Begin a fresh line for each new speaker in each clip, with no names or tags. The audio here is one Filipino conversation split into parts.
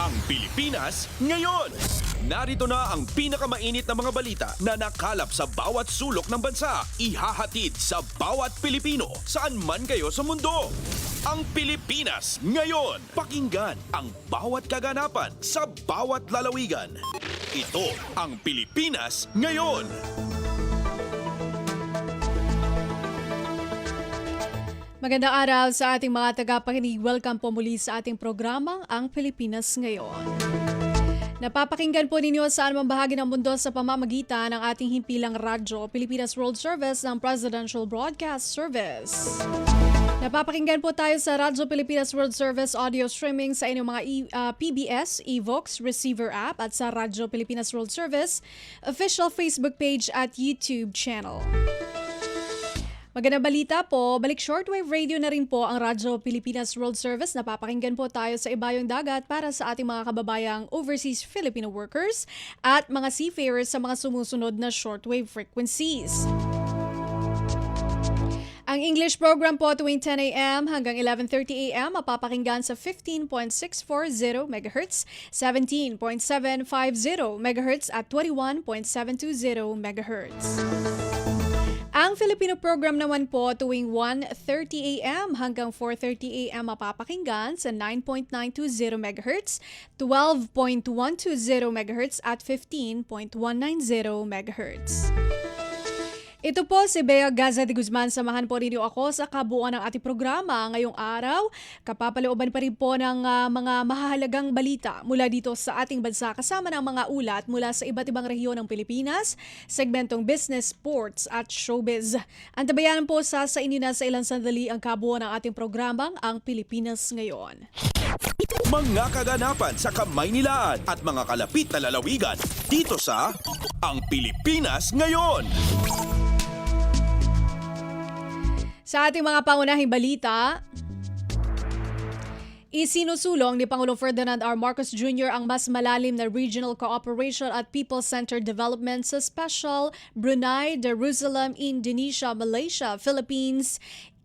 Ang Pilipinas ngayon. Narito na ang pinakamainit na mga balita na nakalap sa bawat sulok ng bansa. Ihahatid sa bawat Pilipino saan man kayo sa mundo. Ang Pilipinas ngayon. Pakinggan ang bawat kaganapan sa bawat lalawigan. Ito ang Pilipinas ngayon.
Magandang araw sa ating mga tagapakinig. Welcome po muli sa ating programang Ang Pilipinas Ngayon. Napapakinggan po ninyo saan mang bahagi ng mundo sa pamamagitan ng ating himpilang radyo, Pilipinas World Service ng Presidential Broadcast Service. Napapakinggan po tayo sa Radyo Pilipinas World Service audio streaming sa inyong mga PBS, Evox, Receiver app at sa Radyo Pilipinas World Service official Facebook page at YouTube channel. Magandang balita po, balik shortwave radio na rin po ang Radyo Pilipinas World Service. Napapakinggan po tayo sa ibayong dagat para sa ating mga kababayang overseas Filipino workers at mga seafarers sa mga sumusunod na shortwave frequencies. Ang English program po tuwing 10 a.m. hanggang 11:30 a.m. mapapakinggan sa 15.640 MHz, 17.750 MHz at 21.720 MHz. Ang Filipino program naman po tuwing 1:30 a.m. hanggang 4:30 a.m. mapapakinggan sa 9.920 MHz, 12.120 MHz at 15.190 MHz. Ito po si Bea Gaza de Guzman. Samahan po ninyo ako sa kabuuan ng ating programa ngayong araw. Kapapalooban pa rin po ng mga mahahalagang balita mula dito sa ating bansa kasama ng mga ulat mula sa iba't ibang rehiyon ng Pilipinas, segmentong business, sports at showbiz. Antabayanan po sa inyo na sa ilang sandali ang kabuuan ng ating programang Ang Pilipinas Ngayon.
Mga kaganapan sa Kamaynilaan at mga kalapit na lalawigan dito sa Ang Pilipinas Ngayon.
Sa ating mga pangunahing balita, isinusulong ni Pangulong Ferdinand R. Marcos Jr. ang mas malalim na regional cooperation at people-centered development sa Special Brunei Darussalam Indonesia Malaysia Philippines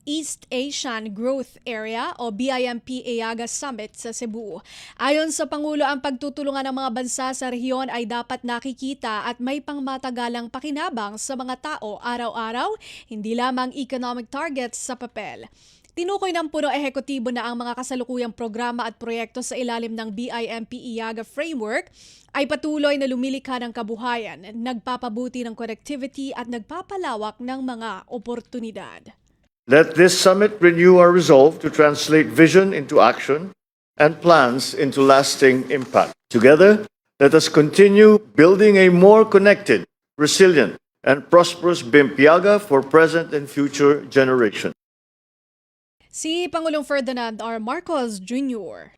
East Asian Growth Area o BIMP-EAGA Summit sa Cebu. Ayon sa Pangulo, ang pagtutulungan ng mga bansa sa rehiyon ay dapat nakikita at may pangmatagalang pakinabang sa mga tao araw-araw, hindi lamang economic targets sa papel. Tinukoy ng puno ehekutibo na ang mga kasalukuyang programa at proyekto sa ilalim ng BIMP-EAGA framework ay patuloy na lumilikha ng kabuhayan, nagpapabuti ng connectivity at nagpapalawak ng mga oportunidad.
Let this summit renew our resolve to translate vision into action and plans into lasting impact. Together, let us continue building a more connected, resilient, and prosperous BIMP-EAGA for present and future generations.
Si Pangulong Ferdinand R. Marcos Jr.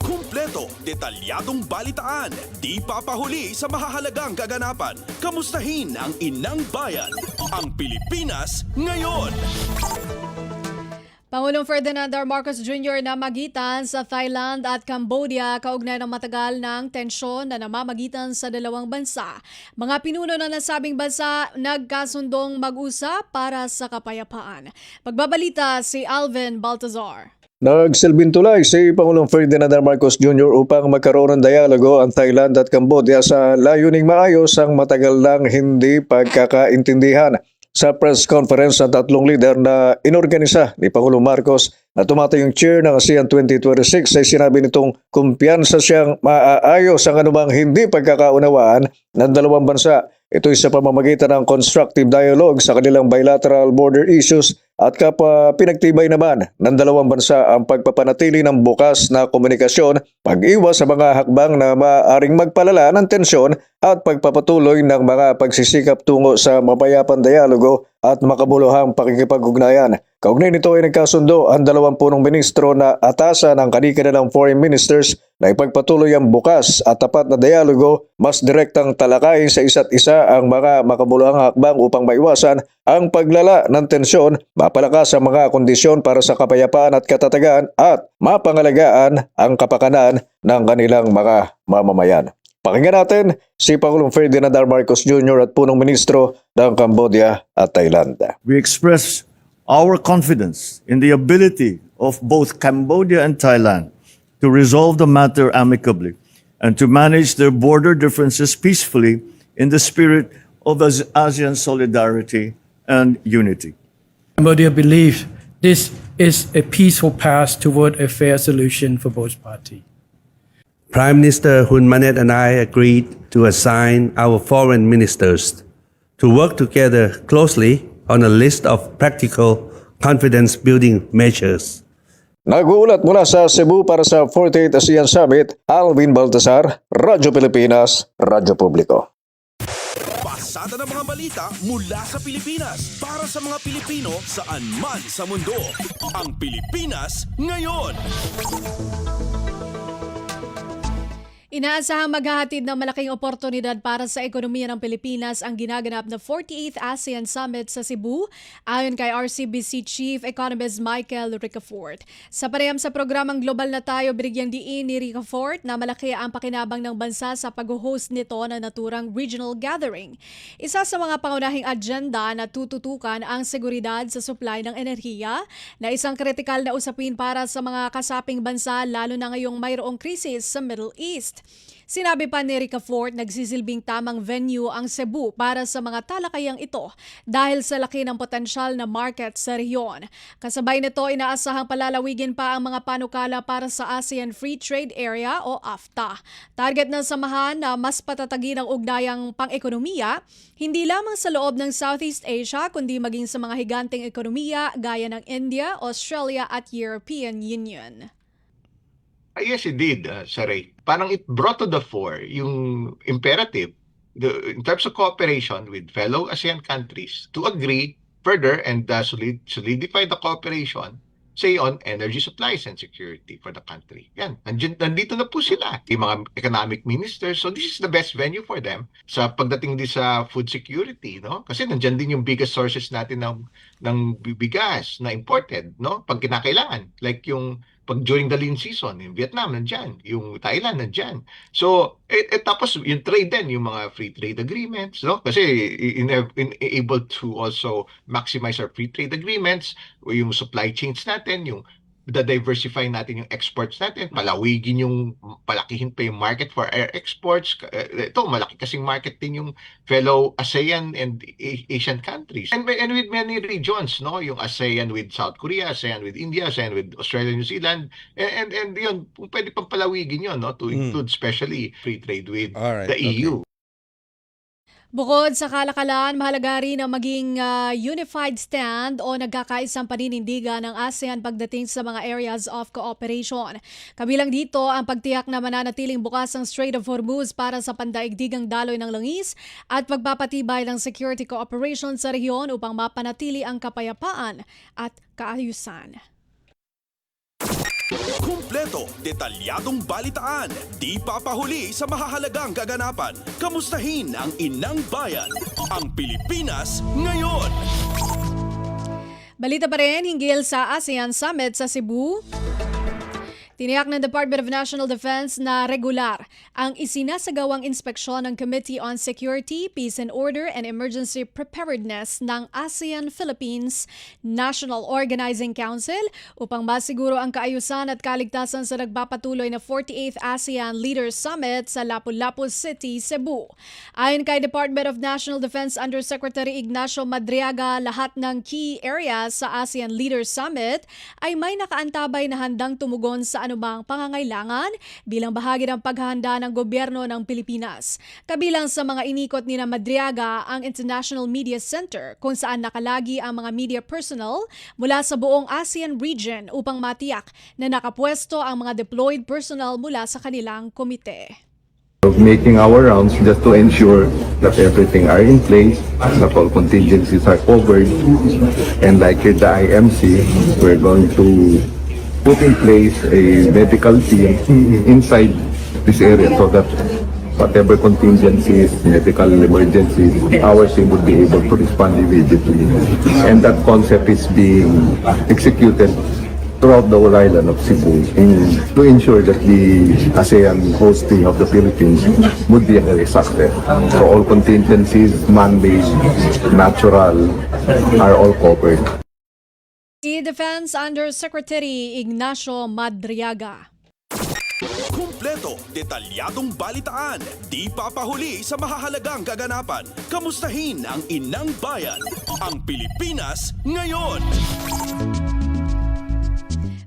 Kumpleto, detalyadong balitaan, di papahuli sa mahahalagang kaganapan. Kamustahin ang inang bayan, ang Pilipinas ngayon.
Pangulong Ferdinand R. Marcos Jr. na magitan sa Thailand at Cambodia kaugnay ng matagal ng tensyon na namamagitan sa dalawang bansa. Mga pinuno ng nasabing bansa nagkasundong mag-usap para sa kapayapaan. Magbabalita si Alvin Baltazar.
Nagsilbing tulay si Pangulong Ferdinand R. Marcos Jr. upang magkaroon ng dialogo ang Thailand at Cambodia sa layuning maayos ang matagal lang hindi pagkakaintindihan. Sa press conference ng tatlong leader na inorganisa ni Pangulong Marcos na tumatayong chair ng ASEAN 2026 ay sinabi nitong kumpiyansa siyang maaayos ang anumang hindi pagkakaunawaan ng dalawang bansa. Ito'y sa pamamagitan ng constructive dialogue sa kanilang bilateral border issues at kapwa pinagtibay naman ng dalawang bansa ang pagpapanatili ng bukas na komunikasyon, pag-iwas sa mga hakbang na maaaring magpalala ng tensyon at pagpapatuloy ng mga pagsisikap tungo sa mapayapang dialogo at makabuluhang pakikipag-ugnayan. Kaugnay nito ay nagkasundo ang 20 ministro na atasan ng kani-kanilang foreign ministers na ipagpatuloy ang bukas at tapat na dialogo, mas direktang talakayin sa isa't isa ang mga makabuluhang hakbang upang maiwasan ang paglala ng tensyon, mapalakas ang mga kondisyon para sa kapayapaan at katatagan at mapangalagaan ang kapakanan ng kanilang mga mamamayan. Pakinggan natin si Pangulong Ferdinand R. Marcos Jr. at punong ministro ng Cambodia at Thailand.
We express our confidence in the ability of both Cambodia and Thailand to resolve the matter amicably and to manage their border differences peacefully in the spirit of ASEAN solidarity and unity.
Cambodia believes this is a peaceful path toward a fair solution for both parties.
Prime Minister Hun Manet and I agreed to assign our foreign ministers to work together closely on a list of practical confidence-building measures.
Nag-uulat mula sa Cebu para sa 48th ASEAN Summit, Alvin Baltasar, Radyo Pilipinas, Radyo Publiko.
Pasada ng mga balita mula sa Pilipinas para sa mga Pilipino saan man sa mundo. Ang Pilipinas ngayon.
Inaasahang maghahatid ng malaking oportunidad para sa ekonomiya ng Pilipinas ang ginaganap na 48th ASEAN Summit sa Cebu, ayon kay RCBC Chief Economist Michael Ricafort. Sa pareham sa programang Global na Tayo, binigyang diin ni Ricafort na malaki ang pakinabang ng bansa sa pag-host nito na naturang regional gathering. Isa sa mga pangunahing agenda na tututukan ang seguridad sa supply ng enerhiya, na isang kritikal na usapin para sa mga kasaping bansa lalo na ngayong mayroong krisis sa Middle East. Sinabi pa ni Ricafort, nagsisilbing tamang venue ang Cebu para sa mga talakayang ito dahil sa laki ng potensyal na market sa rehiyon. Kasabay nito, inaasahang palalawigin pa ang mga panukala para sa ASEAN Free Trade Area o AFTA. Target ng samahan na mas patatagin ang ugnayang pang-ekonomiya, hindi lamang sa loob ng Southeast Asia kundi maging sa mga higanteng ekonomiya gaya ng India, Australia at European Union.
Yes, it did, Saray. Parang it brought to the fore yung imperative in terms of cooperation with fellow ASEAN countries to agree further and solidify the cooperation, say, on energy supplies and security for the country. Yan, nandito na po sila, yung mga economic ministers. So this is the best venue for them sa pagdating din sa food security, no? Kasi nandiyan din yung biggest sources natin ng bigas na imported, no? Pag kinakailangan, like yung pag during the lean season, yung Vietnam nandyan, yung Thailand nandyan. So, tapos yung trade din, yung mga free trade agreements, no? Kasi able to also maximize our free trade agreements, yung supply chains natin, yung diversify natin yung exports natin, palakihin pa yung market for our exports. Ito, malaki kasing market din yung fellow ASEAN and Asian countries. And with many regions, no? Yung ASEAN with South Korea, ASEAN with India, ASEAN with Australia, New Zealand, and yun, pwede pang palawigin yun, no? To include especially free trade with the EU.
Bukod sa kalakalan, mahalaga rin ang maging unified stand o nagkakaisang paninindigan ng ASEAN pagdating sa mga areas of cooperation. Kabilang dito ang pagtiyak na mananatiling bukas ang Strait of Hormuz para sa pandaigdigang daloy ng langis at pagpapatibay ng security cooperation sa rehiyon upang mapanatili ang kapayapaan at kaayusan.
Kumpleto, detalyadong balitaan, di papahuli sa mahahalagang kaganapan. Kamustahin ang inang bayan, ang Pilipinas ngayon.
Balita pa rin hinggil sa ASEAN Summit sa Cebu. Tiniyak ng Department of National Defense na regular ang isinasagawang inspeksyon ng Committee on Security, Peace and Order and Emergency Preparedness ng ASEAN-Philippines National Organizing Council upang masiguro ang kaayusan at kaligtasan sa nagpapatuloy na 48th ASEAN Leaders Summit sa Lapu-Lapu City, Cebu. Ayon kay Department of National Defense Undersecretary Ignacio Madriaga, lahat ng key areas sa ASEAN Leaders Summit ay may nakaantabay na handang tumugon sa anumang pangangailangan bilang bahagi ng paghahanda ng gobyerno ng Pilipinas. Kabilang sa mga inikot ni Madriaga ang International Media Center kung saan nakalagi ang mga media personnel mula sa buong ASEAN region upang matiyak na nakapwesto ang mga deployed personnel mula sa kanilang komite.
Of making our rounds just to ensure that everything are in place, that all contingencies are covered, and like with the IMC, we're going to put in place a medical team inside this area so that whatever contingencies, medical emergencies, our team would be able to respond immediately. And that concept is being executed throughout the whole island of Cebu to ensure that the ASEAN hosting of the Philippines would be a success. So all contingencies, man-made, natural, are all covered.
Si Defense Undersecretary Ignacio Madriaga.
Kumpleto, detalyadong balitaan, di papahuli sa mahahalagang kaganapan. Kamustahin ang inang bayan, ang Pilipinas ngayon.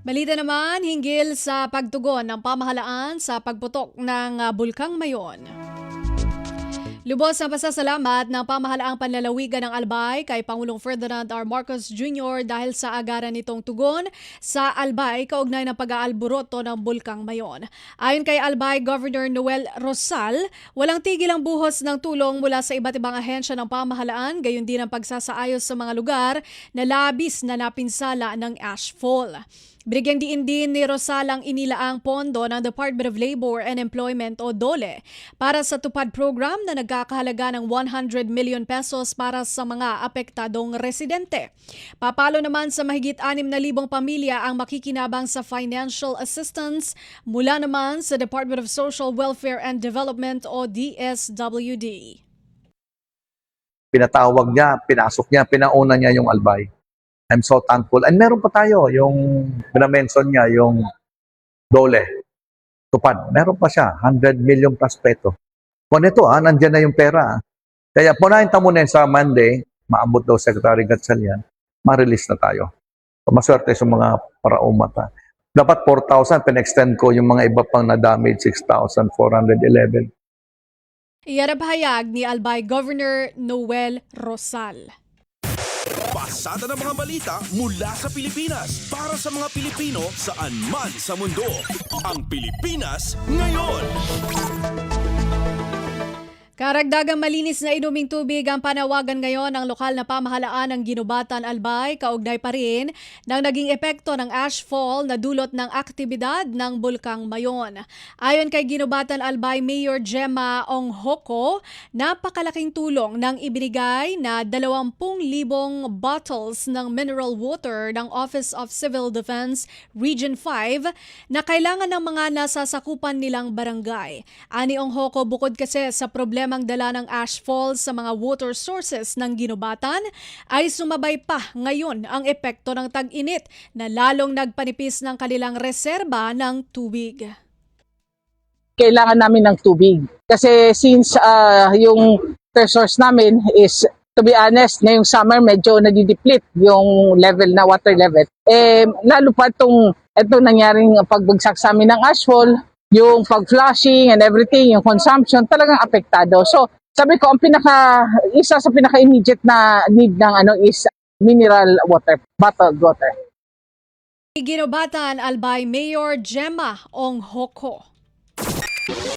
Balita naman hinggil sa pagtugon ng pamahalaan sa pagputok ng Bulkang Mayon. Lubos ang pasasalamat ng pamahalaang panlalawigan ng Albay kay Pangulong Ferdinand R. Marcos Jr. dahil sa agaran nitong tugon sa Albay kaugnay ng pag-aalboroto ng Bulkang Mayon. Ayon kay Albay Governor Noel Rosal, walang tigil ang buhos ng tulong mula sa iba't ibang ahensya ng pamahalaan, gayon din ang pagsasaayos sa mga lugar na labis na napinsala ng ashfall. Binigyang diin din ni Rosal ang inilaang pondo ng Department of Labor and Employment o DOLE para sa tupad program na nagkakahalaga ng 100 million pesos para sa mga apektadong residente. Papalo naman sa mahigit 6,000 pamilya ang makikinabang sa financial assistance mula naman sa Department of Social Welfare and Development o DSWD.
Pinatawag niya, pinasok niya, pinauna niya yung Albay. I'm so thankful. And meron pa tayo, yung pinamention niya, yung DOLE, tupad. Meron pa siya, 100 million plus peso. Kung ito, nandyan na yung pera. Kaya punahin ta muna sa Monday, maabot daw Secretary Gatchalian, ma-release na tayo. So, maswerte sa mga paraumata. Dapat 4,000, pin-extend ko yung mga iba pang na-damage, 6,411.
Iyan ang pahayag ni Albay Governor Noel Rosal.
Pasada ng mga balita mula sa Pilipinas para sa mga Pilipino saan man sa mundo. Ang Pilipinas ngayon.
Karagdagang malinis na inuming tubig ang panawagan ngayon ng lokal na pamahalaan ng Ginubatan, Albay, kaugnay pa rin ng naging epekto ng ashfall na dulot ng aktibidad ng Bulkang Mayon. Ayon kay Ginubatan, Albay Mayor Gemma Onghoko, napakalaking tulong ng ibinigay na 20,000 bottles ng mineral water ng Office of Civil Defense Region 5 na kailangan ng mga nasasakupan nilang barangay. Ani Onghoko, bukod kasi sa problema ang dala ng ashfall sa mga water sources ng Ginubatan, ay sumabay pa ngayon ang epekto ng tag-init na lalong nagpanipis ng kanilang reserba ng tubig.
Kailangan namin ng tubig. Kasi since yung resource namin is, to be honest, ngayong summer medyo nadideplete yung level na water level. Lalo pa itong nangyaring pagbagsak sa amin ng ashfall, yung pag-flushing and everything, yung consumption, talagang apektado. So, sabi ko, isa sa pinaka-immediate na need ng is mineral water, bottled water.
Ginubatan, Albay Mayor Gemma Onghoko.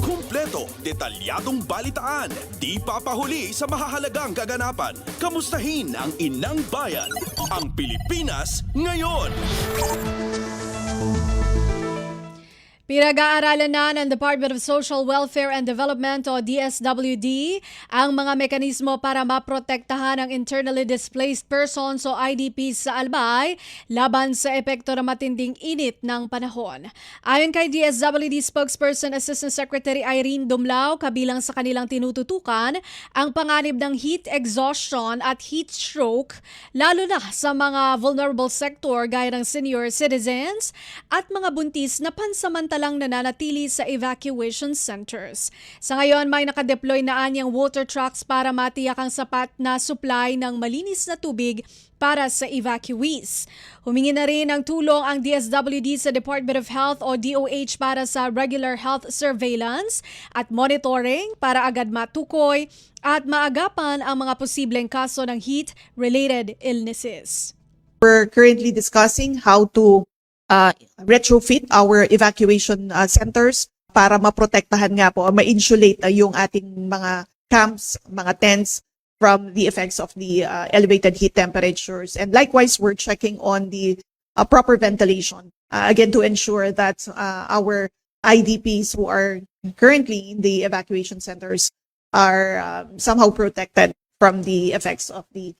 Kumpleto, detalyadong balitaan, di papahuli sa mahahalagang kaganapan. Kamustahin ang inang bayan, ang Pilipinas ngayon.
Pinag-aaralan na ng Department of Social Welfare and Development o DSWD ang mga mekanismo para maprotektahan ang internally displaced persons o IDPs sa Albay laban sa epekto ng matinding init ng panahon. Ayon kay DSWD spokesperson Assistant Secretary Irene Dumlao, kabilang sa kanilang tinututukan ang panganib ng heat exhaustion at heat stroke lalo na sa mga vulnerable sector gaya ng senior citizens at mga buntis na pansamantala lang nananatili sa evacuation centers. Sa ngayon, may nakadeploy na anyang water trucks para matiyak ang sapat na supply ng malinis na tubig para sa evacuees. Humingi na rin ng tulong ang DSWD sa Department of Health o DOH para sa regular health surveillance at monitoring para agad matukoy at maagapan ang mga posibleng kaso ng heat-related illnesses.
We're currently discussing how to retrofit our evacuation centers para maprotektahan nga po, ma-insulate yung ating mga camps, mga tents from the effects of the elevated heat temperatures. And likewise, we're checking on the proper ventilation, again, to ensure that our IDPs who are currently in the evacuation centers are somehow protected from the effects of the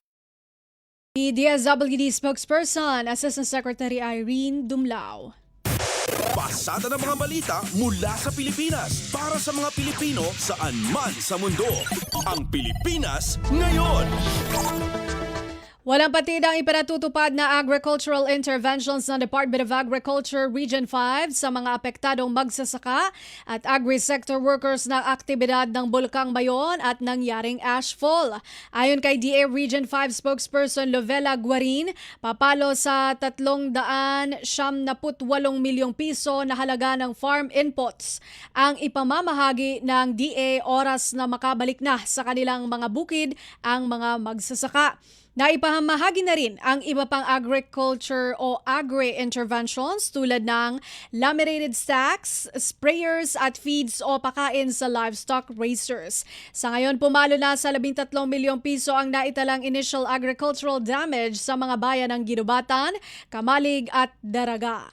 DSWD spokesperson, Assistant Secretary Irene Dumlao.
Pasada ng mga balita mula sa Pilipinas para sa mga Pilipino saan man sa mundo. Ang Pilipinas ngayon.
Walang patid ang ipinatutupad na agricultural interventions ng Department of Agriculture Region 5 sa mga apektadong magsasaka at agri-sector workers ng aktibidad ng Bulkang Bayon at nangyaring ashfall. Ayon kay DA Region 5 spokesperson Lovella Guarin, papalo sa 378 milyong piso na halaga ng farm inputs ang ipamamahagi ng DA oras na makabalik na sa kanilang mga bukid ang mga magsasaka. Naipamahagi na rin ang iba pang agriculture o agri-interventions tulad ng laminated stacks, sprayers at feeds o pakain sa livestock raisers. Sa ngayon, pumalo na sa 13 milyong piso ang naitalang initial agricultural damage sa mga bayan ng Ginubatan, Kamalig at Daraga.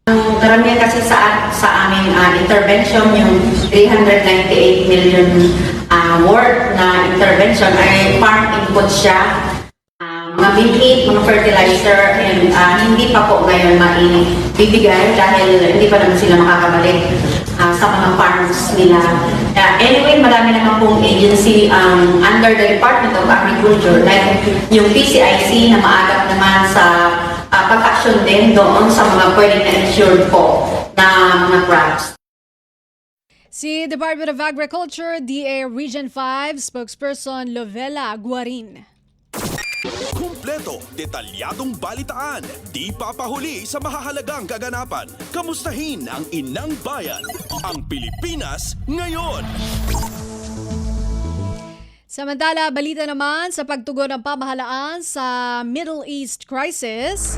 Ang karamihan kasi sa aming intervention, yung 398 million worth na intervention ay farm input siya. Mga binhit, mga fertilizer, and hindi pa po ngayon maibibigay dahil hindi pa naman sila makakabalik sa mga farms nila. Anyway, marami naman pong agency under the Department of Agriculture, like yung PCIC na maagap naman sa pag-action din doon sa mga pwedeng insured po na mga crops.
Si Department of Agriculture, DA Region 5 spokesperson Lovella Guarin.
Kumpleto, detalyadong balitaan, di papahuli sa mahahalagang kaganapan. Kamustahin ang inang bayan, ang Pilipinas ngayon.
Samantala, balita naman sa pagtugon ng pamahalaan sa Middle East crisis.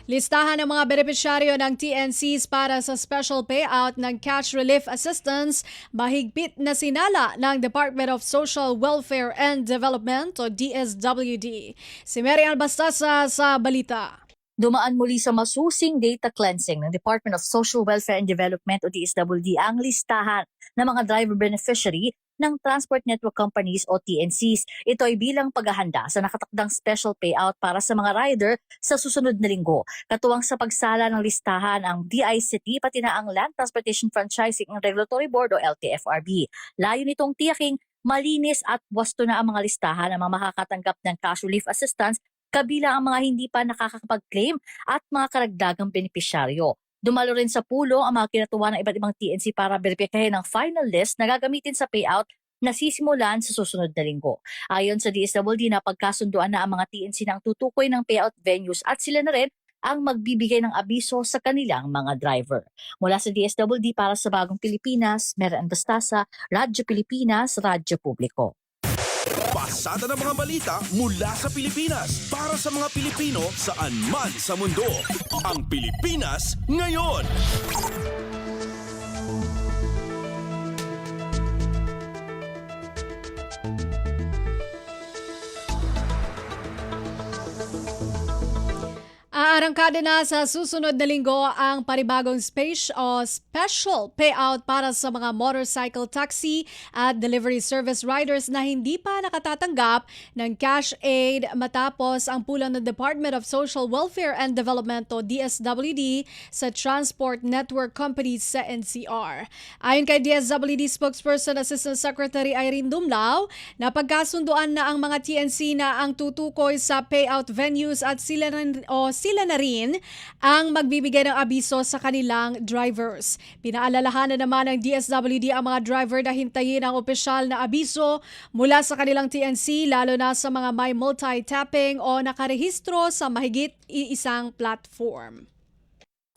Listahan ng mga benepisyaryo ng TNCs para sa special payout ng cash relief assistance mahigpit na sinala ng Department of Social Welfare and Development o DSWD. Si Mary Ann Bastasa sa balita.
Dumaan muli sa masusing data cleansing ng Department of Social Welfare and Development o DSWD ang listahan ng mga driver beneficiary ng Transport Network Companies o TNCs. Ito ay bilang paghahanda sa nakatakdang special payout para sa mga rider sa susunod na linggo. Katuwang sa pagsala ng listahan ang DICT pati na ang Land Transportation Franchising and Regulatory Board o LTFRB. Layo nitong tiyaking malinis at wasto na ang mga listahan ng mga makakatanggap ng cash relief assistance kabilang ang mga hindi pa nakakapag-claim at mga karagdagang benepisyaryo. Dumalo rin sa pulo ang mga kinatuwa ng iba't ibang TNC para beripikahin ang final list na gagamitin sa payout na sisimulan sa susunod na linggo. Ayon sa DSWD, napagkasunduan na ang mga TNC ng tutukoy ng payout venues at sila na rin ang magbibigay ng abiso sa kanilang mga driver. Mula sa DSWD para sa Bagong Pilipinas, Mary Ann Bastasa, Radyo Pilipinas, Radyo Publiko.
Pasada ng mga balita mula sa Pilipinas para sa mga Pilipino saan man sa mundo. Ang Pilipinas ngayon.
Aarangkada na sa susunod na linggo ang panibagong special payout para sa mga motorcycle taxi at delivery service riders na hindi pa nakatatanggap ng cash aid matapos ang pula ng Department of Social Welfare and Development o DSWD sa Transport Network Companies sa NCR. Ayon kay DSWD spokesperson Assistant Secretary Irene Dumlao, napagkasunduan na ang mga TNC na ang tutukoy sa payout venues at sila na rin ang magbibigay ng abiso sa kanilang drivers. Pinaalalahanan naman ng DSWD ang mga driver na hintayin ang opisyal na abiso mula sa kanilang TNC lalo na sa mga may multi-tapping o nakarehistro sa mahigit iisang platform.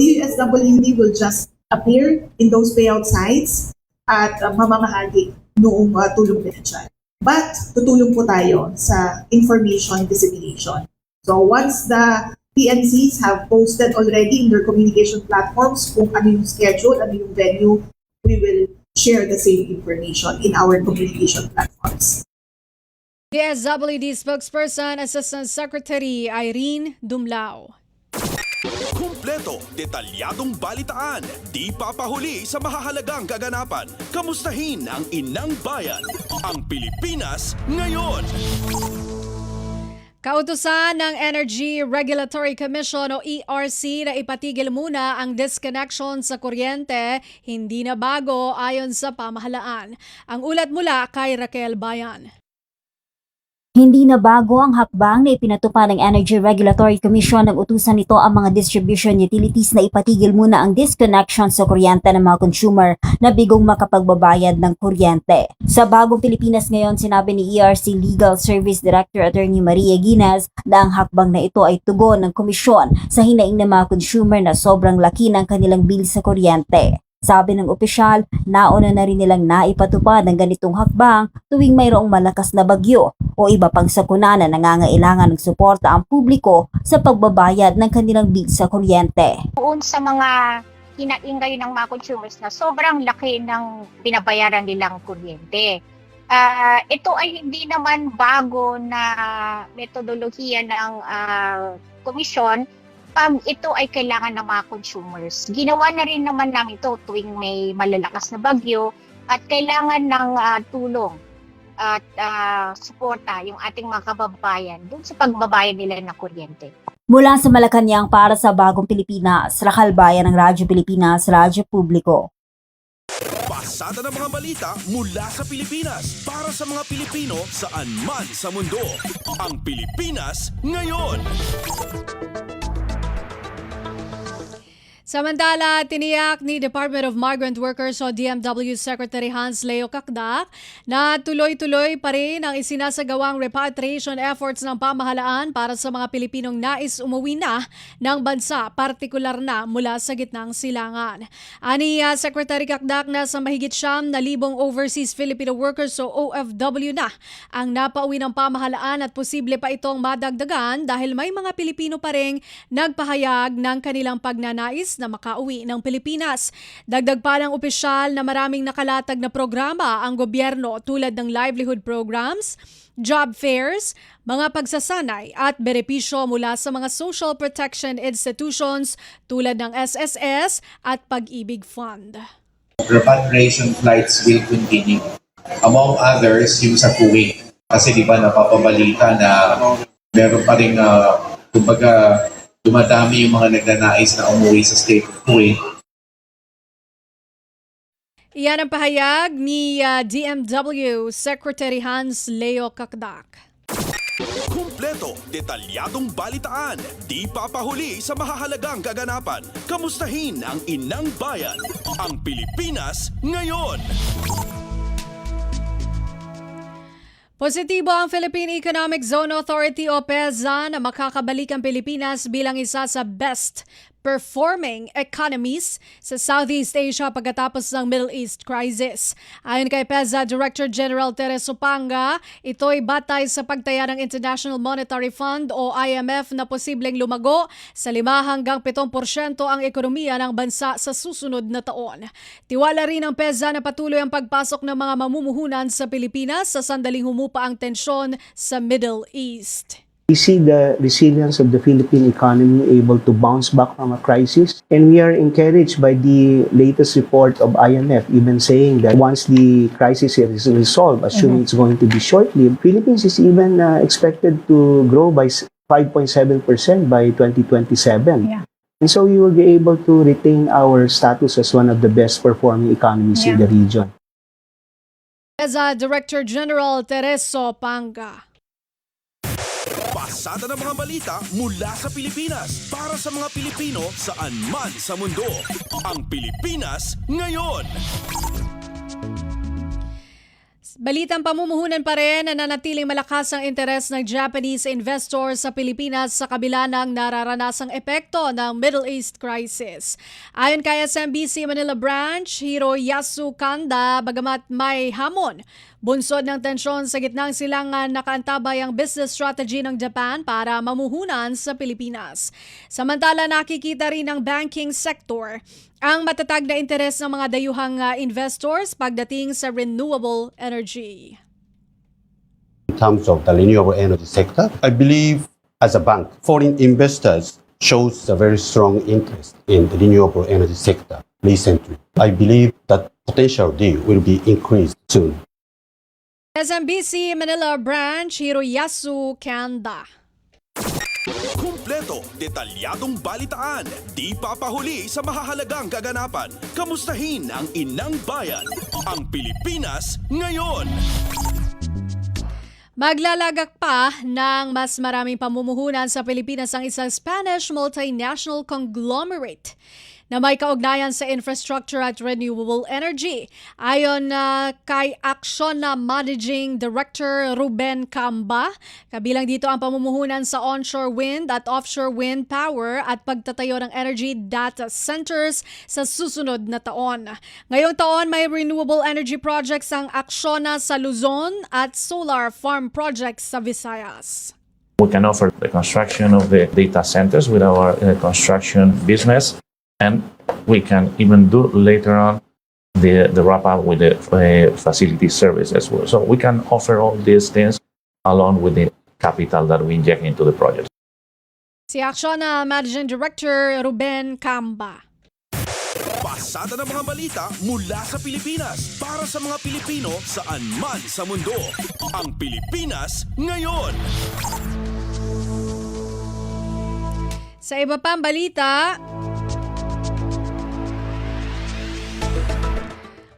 DSWD will just appear in those payout sites at mamamahagi noong tulong pinansyal. But tutulong po tayo sa information dissemination. So once the TNCs have posted already in their communication platforms kung ano yung schedule, ano yung venue, we will share the same information in our communication platforms.
DSWD spokesperson Assistant Secretary Irene Dumlao.
Kumpleto, detalyadong balitaan, di papahuli sa mahahalagang kaganapan. Kamustahin ang inang bayan, ang Pilipinas ngayon.
Kautusan ng Energy Regulatory Commission o ERC na ipatigil muna ang disconnection sa kuryente, hindi na bago ayon sa pamahalaan. Ang ulat mula kay Raquel Bayan.
Hindi na bago ang hakbang na ipinatupad ng Energy Regulatory Commission ng utusan nito ang mga distribution utilities na ipatigil muna ang disconnection sa kuryente ng mga consumer na bigong makapagbabayad ng kuryente. Sa Bagong Pilipinas ngayon, sinabi ni ERC Legal Service Director Attorney Maria Guinness na ang hakbang na ito ay tugon ng komisyon sa hinaing ng mga consumer na sobrang laki ng kanilang bill sa kuryente. Sabi ng opisyal, nauna na rin nilang naipatupad ng ganitong hakbang tuwing mayroong malakas na bagyo o iba pang sakuna na nangangailangan ng suporta ang publiko sa pagbabayad ng kanilang bill sa kuryente.
Doon sa mga hinaingay ng mga consumers na sobrang laki ng binabayaran nilang kuryente. Ito ay hindi naman bago na metodolohiya ng komisyon. Ito ay kailangan ng mga consumers. Ginawa na rin naman namin ito tuwing may malalakas na bagyo at kailangan ng tulong at suporta yung ating mga kababayan dun sa pagbabayad nila ng kuryente.
Mula sa Malacanang para sa Bagong Pilipinas, Rakal Bayan ng Radyo Pilipinas, Radyo Publiko.
Pasada ng mga balita mula sa Pilipinas para sa mga Pilipino saan man sa mundo. Ang Pilipinas ngayon.
Samantala, tiniyak ni Department of Migrant Workers o DMW Secretary Hans Leo Kakdak na tuloy-tuloy pa rin ang isinasagawang repatriation efforts ng pamahalaan para sa mga Pilipinong nais umuwi na ng bansa, partikular na mula sa gitnang silangan. Ani Secretary Kakdak na sa mahigit 9,000 overseas Filipino workers o OFW na ang napauwi ng pamahalaan at posible pa itong madagdagan dahil may mga Pilipino pa rin nagpahayag ng kanilang pagnanais na makauwi ng Pilipinas. Dagdag pa ng opisyal na maraming nakalatag na programa ang gobyerno tulad ng livelihood programs, job fairs, mga pagsasanay at benepisyo mula sa mga social protection institutions tulad ng SSS at Pag-ibig Fund.
Repatriation flights will continue. Among others, yung sa Kuwait. Kasi di ba napapabalita na meron pa rin, kumbaga, dumadami yung mga nagnanais na umuwi sa state of Kuwait.
Iyan ang pahayag ni DMW Secretary Hans Leo Kakdak.
Kumpleto, detalyadong balitaan, di papahuli sa mahahalagang kaganapan. Kamustahin ang inang bayan, ang Pilipinas ngayon.
Positibo ang Philippine Economic Zone Authority o PEZA na makakabalik ang Pilipinas bilang isa sa best performing economies sa Southeast Asia pagkatapos ng Middle East crisis. Ayon kay PEZA Director General Teres Sopanga, ito'y batay sa pagtaya ng International Monetary Fund o IMF na posibleng lumago sa 5 hanggang 7% ang ekonomiya ng bansa sa susunod na taon. Tiwala rin ng PEZA na patuloy ang pagpasok ng mga mamumuhunan sa Pilipinas sa sandaling humupa ang tensyon sa Middle East.
We see the resilience of the Philippine economy able to bounce back from a crisis, and we are encouraged by the latest report of IMF even saying that once the crisis is resolved, assuming it's going to be shortly, Philippines is even expected to grow by 5.7% by 2027. Yeah. And so we will be able to retain our status as one of the best performing economies in the region.
PEZA Director General Teres Sopanga.
Pasada ng mga balita mula sa Pilipinas para sa mga Pilipino saan man sa mundo. Ang Pilipinas ngayon.
Balitang pamumuhunan pa rin na nanatiling malakas ang interes ng Japanese investors sa Pilipinas sa kabila ng nararanasang epekto ng Middle East crisis. Ayon kay SMBC Manila Branch, Hiroyasu Kanda, bagamat may hamon, bunsod ng tensyon sa gitnang silangan, nakaantabay ang business strategy ng Japan para mamuhunan sa Pilipinas. Samantala, nakikita rin ng banking sector ang matatag na interes ng mga dayuhang investors pagdating sa renewable energy.
In terms of the renewable energy sector, I believe as a bank, foreign investors shows a very strong interest in the renewable energy sector recently. I believe that potential deal will be increased soon.
SMBC Manila Branch, Hiroyasu Kanda.
Kumpleto, detalyadong balitaan, di papahuli sa mahahalagang kaganapan. Kamustahin ang inang bayan, ang Pilipinas ngayon.
Maglalagak pa ng mas maraming pamumuhunan sa Pilipinas ang isang Spanish multinational conglomerate na may kaugnayan sa infrastructure at renewable energy. Ayon kay Acciona Managing Director Ruben Camba, kabilang dito ang pamumuhunan sa onshore wind at offshore wind power at pagtatayo ng energy data centers sa susunod na taon. Ngayong taon may renewable energy projects ang Acciona sa Luzon at solar farm projects sa Visayas.
We can offer the construction of the data centers with our construction business. And we can even do later on the wrap up with the facility service as well. So we can offer all these things along with the capital that we inject into the project.
Si Acciona Managing Director Ruben Camba.
Pasada ng mga balita mula sa Pilipinas para sa mga Pilipino saan man sa mundo. Ang Pilipinas ngayon.
Sa iba pang balita,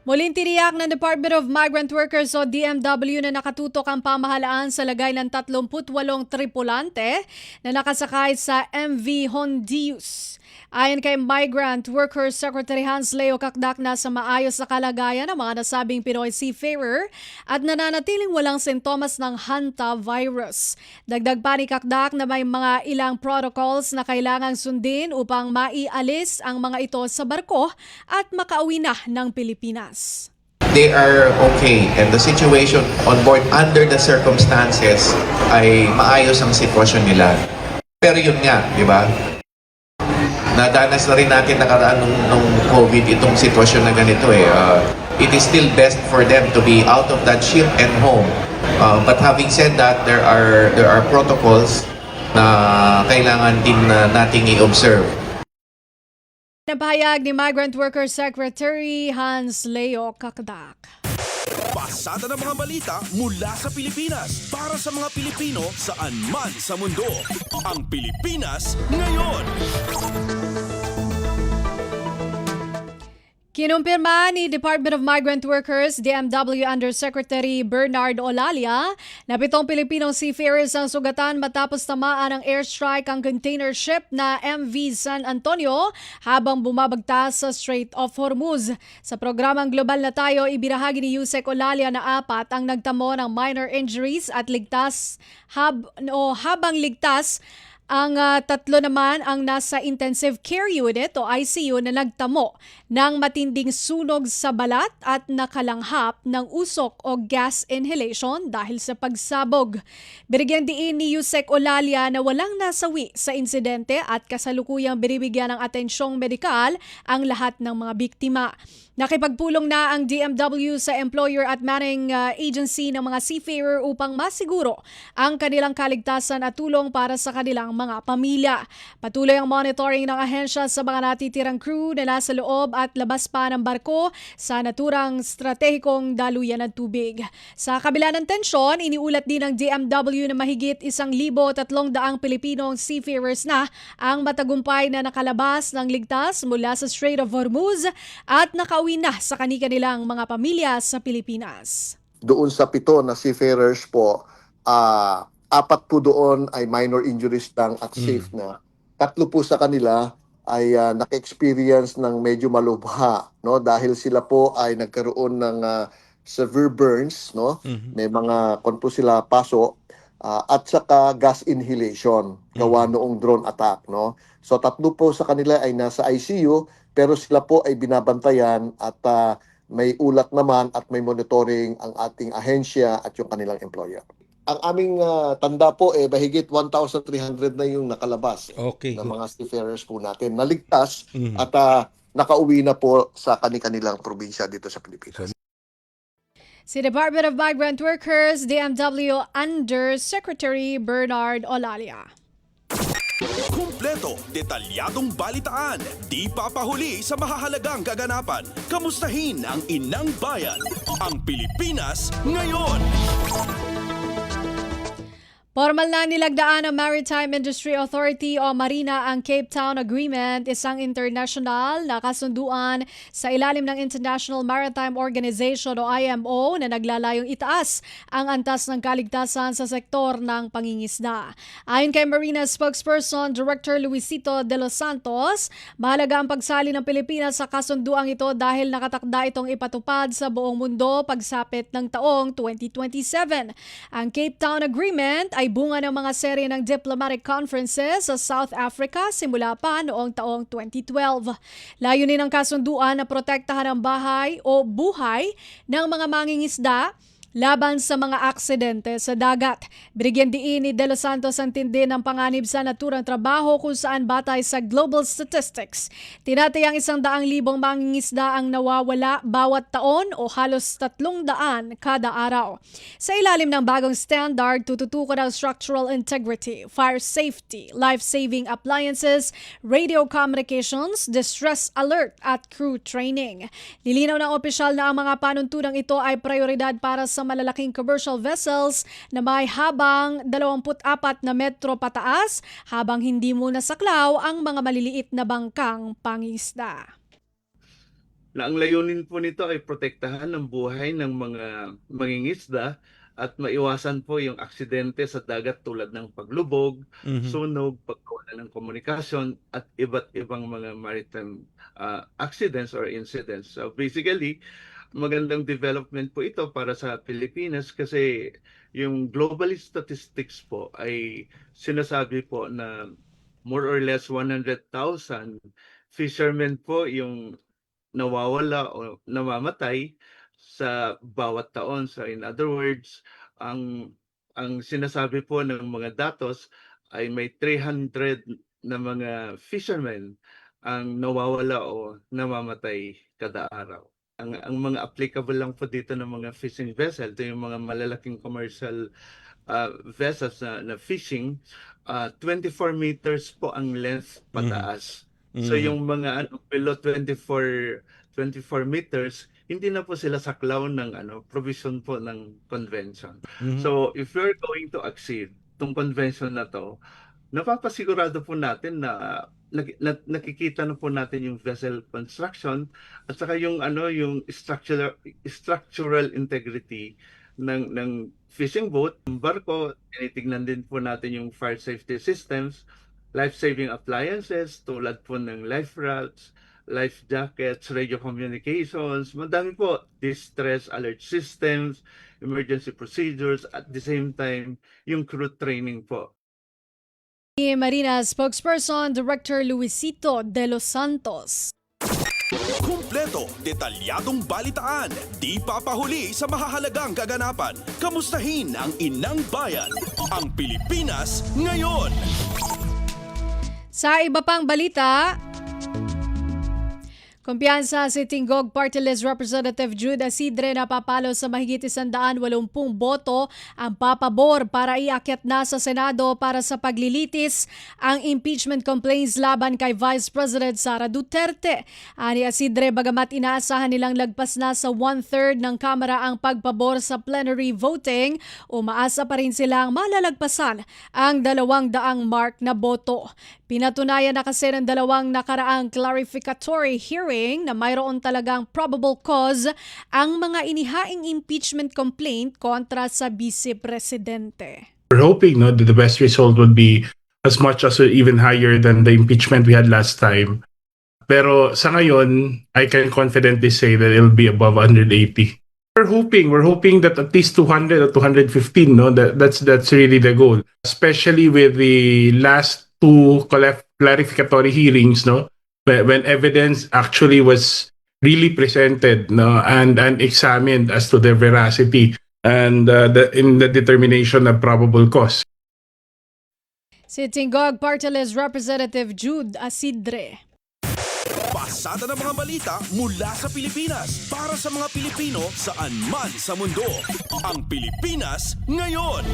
muling tiniyak ng Department of Migrant Workers o DMW na nakatutok ang pamahalaan sa lagay ng 38 tripulante na nakasakay sa MV Hondius. Ayon kay Migrant Workers Secretary Hans Leo Kakdak, nasa maayos na kalagayan ang mga nasabing Pinoy seafarer at nananatiling walang sintomas ng hantavirus. Dagdag pa ni Kakdak na may mga ilang protocols na kailangang sundin upang maialis ang mga ito sa barko at makauwi na ng Pilipinas.
They are okay and the situation on board under the circumstances ay maayos ang sitwasyon nila. Pero yun nga, di ba? Nadanas na rin natin nakaraan nung COVID itong sitwasyon na ganito eh. It is still best for them to be out of that ship and home. But having said that, there are protocols na kailangan din nating i-observe.
Napahayag ni Migrant Workers Secretary Hans Leo Kakdak.
Pasada ng mga balita mula sa Pilipinas para sa mga Pilipino saan man sa mundo. Ang Pilipinas ngayon.
Kinumpirma ni Department of Migrant Workers, DMW Undersecretary Bernard Olalia, na 7 Pilipinong seafarers ang sugatan matapos tamaan ng airstrike ang container ship na MV San Antonio habang bumabagtas sa Strait of Hormuz. Sa programang Global na Tayo, ibinahagi ni Yusek Olalia na 4 ang nagtamo ng minor injuries at ligtas habang ligtas. Ang 3 naman ang nasa intensive care unit o ICU na nagtamo ng matinding sunog sa balat at nakalanghap ng usok o gas inhalation dahil sa pagsabog. Binigyan diin ni Yusek Olalia na walang nasawi sa insidente at kasalukuyang binibigyan ng atensyong medikal ang lahat ng mga biktima. Nakipagpulong na ang DMW sa employer at manning agency ng mga seafarer upang masiguro ang kanilang kaligtasan at tulong para sa kanilang mga pamilya. Patuloy ang monitoring ng ahensya sa mga natitirang crew na nasa loob at labas pa ng barko sa naturang stratehikong daluyan ng tubig. Sa kabila ng tensyon, iniulat din ng DMW na mahigit 1,300 Pilipinong seafarers na ang matagumpay na nakalabas ng ligtas mula sa Strait of Hormuz at nakauwi na sa kanilang mga pamilya sa Pilipinas.
Doon sa 7 na seafarers po, 4 po doon ay minor injuries lang at safe na. 3 po sa kanila ay naka-experience ng medyo malubha, no, dahil sila po ay nagkaroon ng severe burns, no. May mga konpo sila paso at saka gas inhalation gawa noong drone attack, no. So 3 po sa kanila ay nasa ICU pero sila po ay binabantayan at may ulat naman at may monitoring ang ating ahensya at yung kanilang employer. Ang aming tanda po mahigit 1,300 na yung nakalabas ng mga seafarers po natin. Naligtas at nakauwi na po sa kanilang probinsya dito sa Pilipinas.
Si Department of Migrant Workers, DMW Undersecretary Bernard Olalia.
Kumpleto, detalyadong balitaan, di papahuli sa mahahalagang kaganapan. Kamustahin ang inang bayan, ang Pilipinas ngayon.
Formal na nilagdaan ng Maritime Industry Authority o Marina ang Cape Town Agreement, isang international na kasunduan sa ilalim ng International Maritime Organization o IMO na naglalayong itaas ang antas ng kaligtasan sa sektor ng pangingisda. Ayon kay Marina spokesperson Director Luisito de los Santos, mahalaga ang pagsali ng Pilipinas sa kasunduang ito dahil nakatakda itong ipatupad sa buong mundo pagsapit ng taong 2027. Ang Cape Town Agreement ay bunga ng mga serye ng diplomatic conferences sa South Africa simula pa noong taong 2012. Layunin ng kasunduan na protektahan ang bahay o buhay ng mga mangingisda laban sa mga aksidente sa dagat. Binigyan diin ni De Los Santos ang tindi ng panganib sa naturang trabaho kung saan batay sa global statistics. Tinatayang 100,000 mangingisda ang nawawala bawat taon o halos 300 kada araw. Sa ilalim ng bagong standard, tututukan ang structural integrity, fire safety, life-saving appliances, radio communications, distress alert at crew training. Lilinaw ng opisyal na ang mga panuntunang ito ay prioridad para sa malalaking commercial vessels na may habang 24 na metro pataas habang hindi muna saklaw ang mga maliliit na bangkang pangisda.
Na ang layunin po nito ay protektahan ang buhay ng mga mangingisda at maiwasan po yung aksidente sa dagat tulad ng paglubog, sunog, pagkawala ng komunikasyon at iba't ibang mga maritime accidents or incidents. So basically, magandang development po ito para sa Pilipinas kasi yung global statistics po ay sinasabi po na more or less 100,000 fishermen po yung nawawala o namamatay sa bawat taon. So in other words, ang sinasabi po ng mga datos ay may 300 na mga fishermen ang nawawala o namamatay kada araw. Ang mga applicable lang po dito ng mga fishing vessel, ito yung mga malalaking commercial vessels na fishing, 24 meters po ang length pataas. So yung mga below 24 meters, hindi na po sila saklaw ng provision po ng convention. So if we're going to exceed itong convention na to, napapasigurado po natin na nakikita na po natin yung vessel construction at saka yung yung structural integrity ng fishing boat, ng barko. Tinitingnan din po natin yung fire safety systems, life-saving appliances tulad po ng life rafts, life jackets, radio communications, madami po, distress alert systems, emergency procedures, at the same time yung crew training po.
Marina spokesperson Director Luisito de los Santos.
Kumpleto, detalyadong balitaan, di papahuli sa mahahalagang kaganapan. Kamustahin ang inang bayan, ang Pilipinas ngayon.
Sa iba pang balita, kumpiyansa si Tinggog Party List Representative Jude Asidre na papalo sa mahigit 180 boto ang papabor para iakyat na sa Senado para sa paglilitis ang impeachment complaints laban kay Vice President Sara Duterte. Ani Asidre, bagamat inaasahan nilang lagpas na sa 1/3 ng Kamara ang pagpabor sa plenary voting, umaasa pa rin silang malalagpasan ang 200 mark na boto. Pinatunayan na kasi ng dalawang nakaraang clarificatory hearing na mayroon talagang probable cause ang mga inihaing impeachment complaint kontra sa Vice Presidente.
We're hoping that the best result would be as much as or even higher than the impeachment we had last time. Pero sa ngayon, I can confidently say that it'll be above 180. We're hoping that at least 200 or 215, no? That's really the goal. Especially with the last two clarificatory hearings, no? When evidence actually was really presented, no, and examined as to their veracity and in the determination of probable cause.
Si Tinggog Party List Representative Jude Asidre.
Pasada ng mga balita mula sa Pilipinas para sa mga Pilipino saan man sa mundo. Ang Pilipinas ngayon.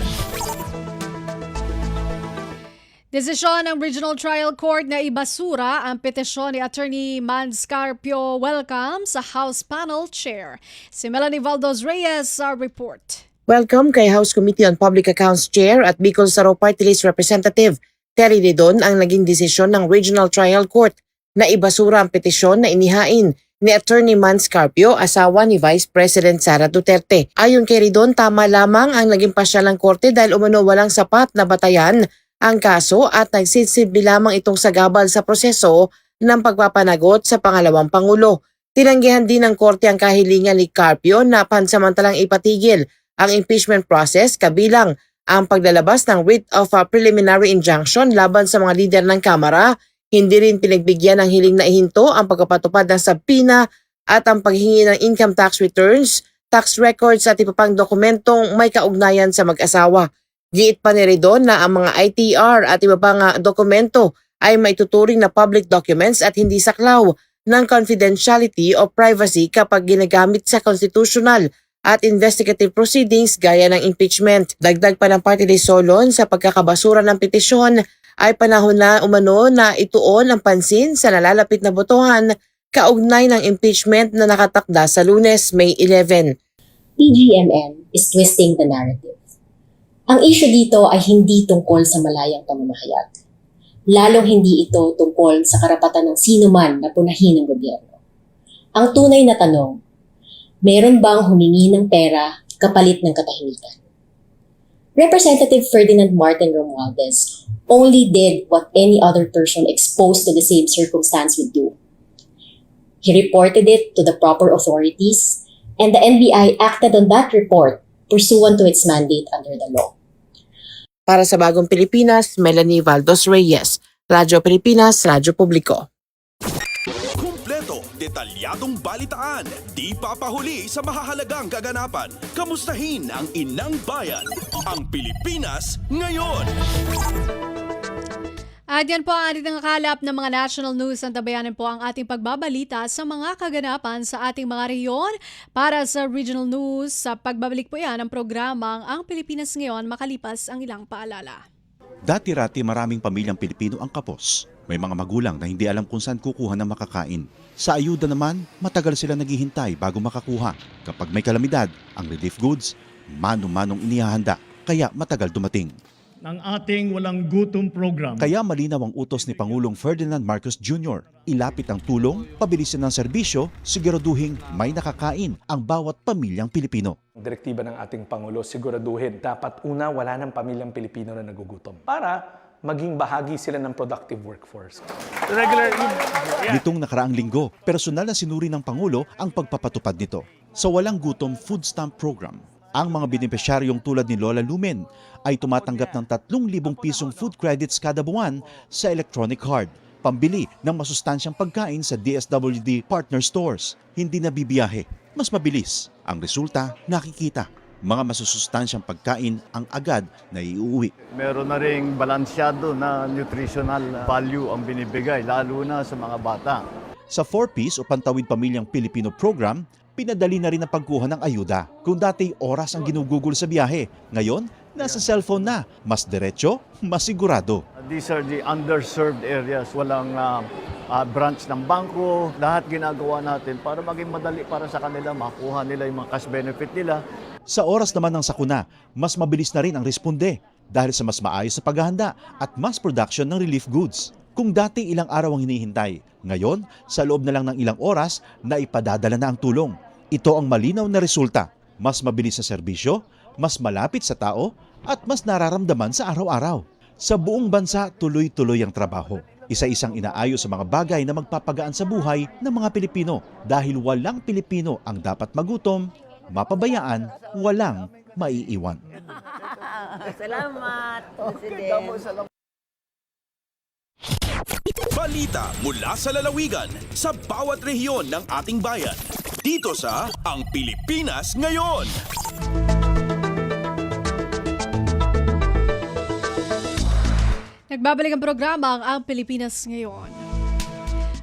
Desisyon ng Regional Trial Court na ibasura ang petisyon ni Attorney Man Scarpio Welcome sa House Panel Chair. Si Melanie Valdez Reyes sa report.
Welcome kay House Committee on Public Accounts Chair at Bicol Saro Party List Representative Terry Didon ang naging desisyon ng Regional Trial Court na ibasura ang petisyon na inihain ni Attorney Man Scarpio, asawa ni Vice President Sara Duterte. Ayon kay Didon, tama lamang ang naging pasya ng korte dahil umano walang sapat na batayan ang kaso at nagsisilbi lamang itong sagabal sa proseso ng pagpapanagot sa pangalawang Pangulo. Tinanggihan din ng korte ang kahilingan ni Carpio na pansamantalang ipatigil ang impeachment process kabilang ang paglalabas ng writ of a preliminary injunction laban sa mga lider ng Kamara. Hindi rin pinagbigyan ng hiling na ihinto ang pagpapatupad ng sabina at ang paghingi ng income tax returns, tax records at iba pang dokumentong may kaugnayan sa mag-asawa. Giit pa ni Redon na ang mga ITR at iba pang dokumento ay maituturing na public documents at hindi saklaw ng confidentiality o privacy kapag ginagamit sa constitutional at investigative proceedings gaya ng impeachment. Dagdag pa ng Party List Solon sa pagkakabasura ng petisyon ay panahon na umano na ituon ang pansin sa nalalapit na botohan kaugnay ng impeachment na nakatakda sa Lunes, May 11.
PGMM is twisting the narrative. Ang issue dito ay hindi tungkol sa malayang pamamahayag. Lalong hindi ito tungkol sa karapatan ng sino man na punahin ng gobyerno. Ang tunay na tanong, meron bang humingi ng pera kapalit ng katahimikan? Representative Ferdinand Martin Romualdez only did what any other person exposed to the same circumstance would do. He reported it to the proper authorities, and the NBI acted on that report pursuant to its mandate under the law.
Para sa Bagong Pilipinas, Melanie Valdos Reyes, Radyo Pilipinas, Radyo Publiko.
Kumpleto, detalyadong balitaan, di papahuli sa mahahalagang kaganapan. Kamustahin ang inang bayan, ang Pilipinas ngayon.
At yan po ang ating nakalap ng mga national news. Ang tabayanan po ang ating pagbabalita sa mga kaganapan sa ating mga rehiyon. Para sa regional news, sa pagbabalik po yan ang programang Ang Pilipinas Ngayon makalipas ang ilang paalala.
Dati-rati maraming pamilyang Pilipino ang kapos. May mga magulang na hindi alam kung saan kukuha ng makakain. Sa ayuda naman, matagal sila naghihintay bago makakuha. Kapag may kalamidad, ang relief goods, mano-manong inihahanda, kaya matagal dumating.
Ng ating walang gutom program.
Kaya malinaw ang utos ni Pangulong Ferdinand Marcos Jr. Ilapit ang tulong, pabilisin ng serbisyo, siguraduhin may nakakain ang bawat pamilyang Pilipino.
Direktiba ng ating Pangulo, siguraduhin dapat una wala ng pamilyang Pilipino na nagugutom para maging bahagi sila ng productive workforce.
Nitong nakaraang linggo, personal na sinuri ng Pangulo ang pagpapatupad nito. Sa Walang Gutom Food Stamp Program, ang mga benepisyaryong tulad ni Lola Lumen ay tumatanggap ng 3,000 pisong food credits kada buwan sa electronic card, pambili ng masustansyang pagkain sa DSWD partner stores. Hindi na bibiyahe, mas mabilis. Ang resulta, nakikita. Mga masusustansyang pagkain ang agad na iuwi.
Meron na ring balansyado na nutritional value ang binibigay, lalo na sa mga bata.
Sa 4Ps o Pantawid Pamilyang Pilipino program, pinadali na rin ang pagkuha ng ayuda. Kung dati oras ang ginugugol sa biyahe, ngayon nasa cellphone na. Mas diretso, mas sigurado.
These are the underserved areas. Walang branch ng bangko. Lahat ginagawa natin para maging madali para sa kanila, makuha nila yung mga cash benefit nila.
Sa oras naman ng sakuna, mas mabilis na rin ang responde dahil sa mas maayos sa paghahanda at mass production ng relief goods. Kung dati ilang araw ang hinihintay, ngayon sa loob na lang ng ilang oras na ipadadala na ang tulong. Ito ang malinaw na resulta. Mas mabilis sa serbisyo, mas malapit sa tao, at mas nararamdaman sa araw-araw. Sa buong bansa, tuloy-tuloy ang trabaho. Isa-isang inaayos sa mga bagay na magpapagaan sa buhay ng mga Pilipino. Dahil walang Pilipino ang dapat magutom, mapabayaan, walang maiiwan.
Salamat, President.
Balita mula sa lalawigan sa bawat rehiyon ng ating bayan. Dito sa Ang Pilipinas Ngayon.
Nagbabalik ang programa Ang Pilipinas Ngayon.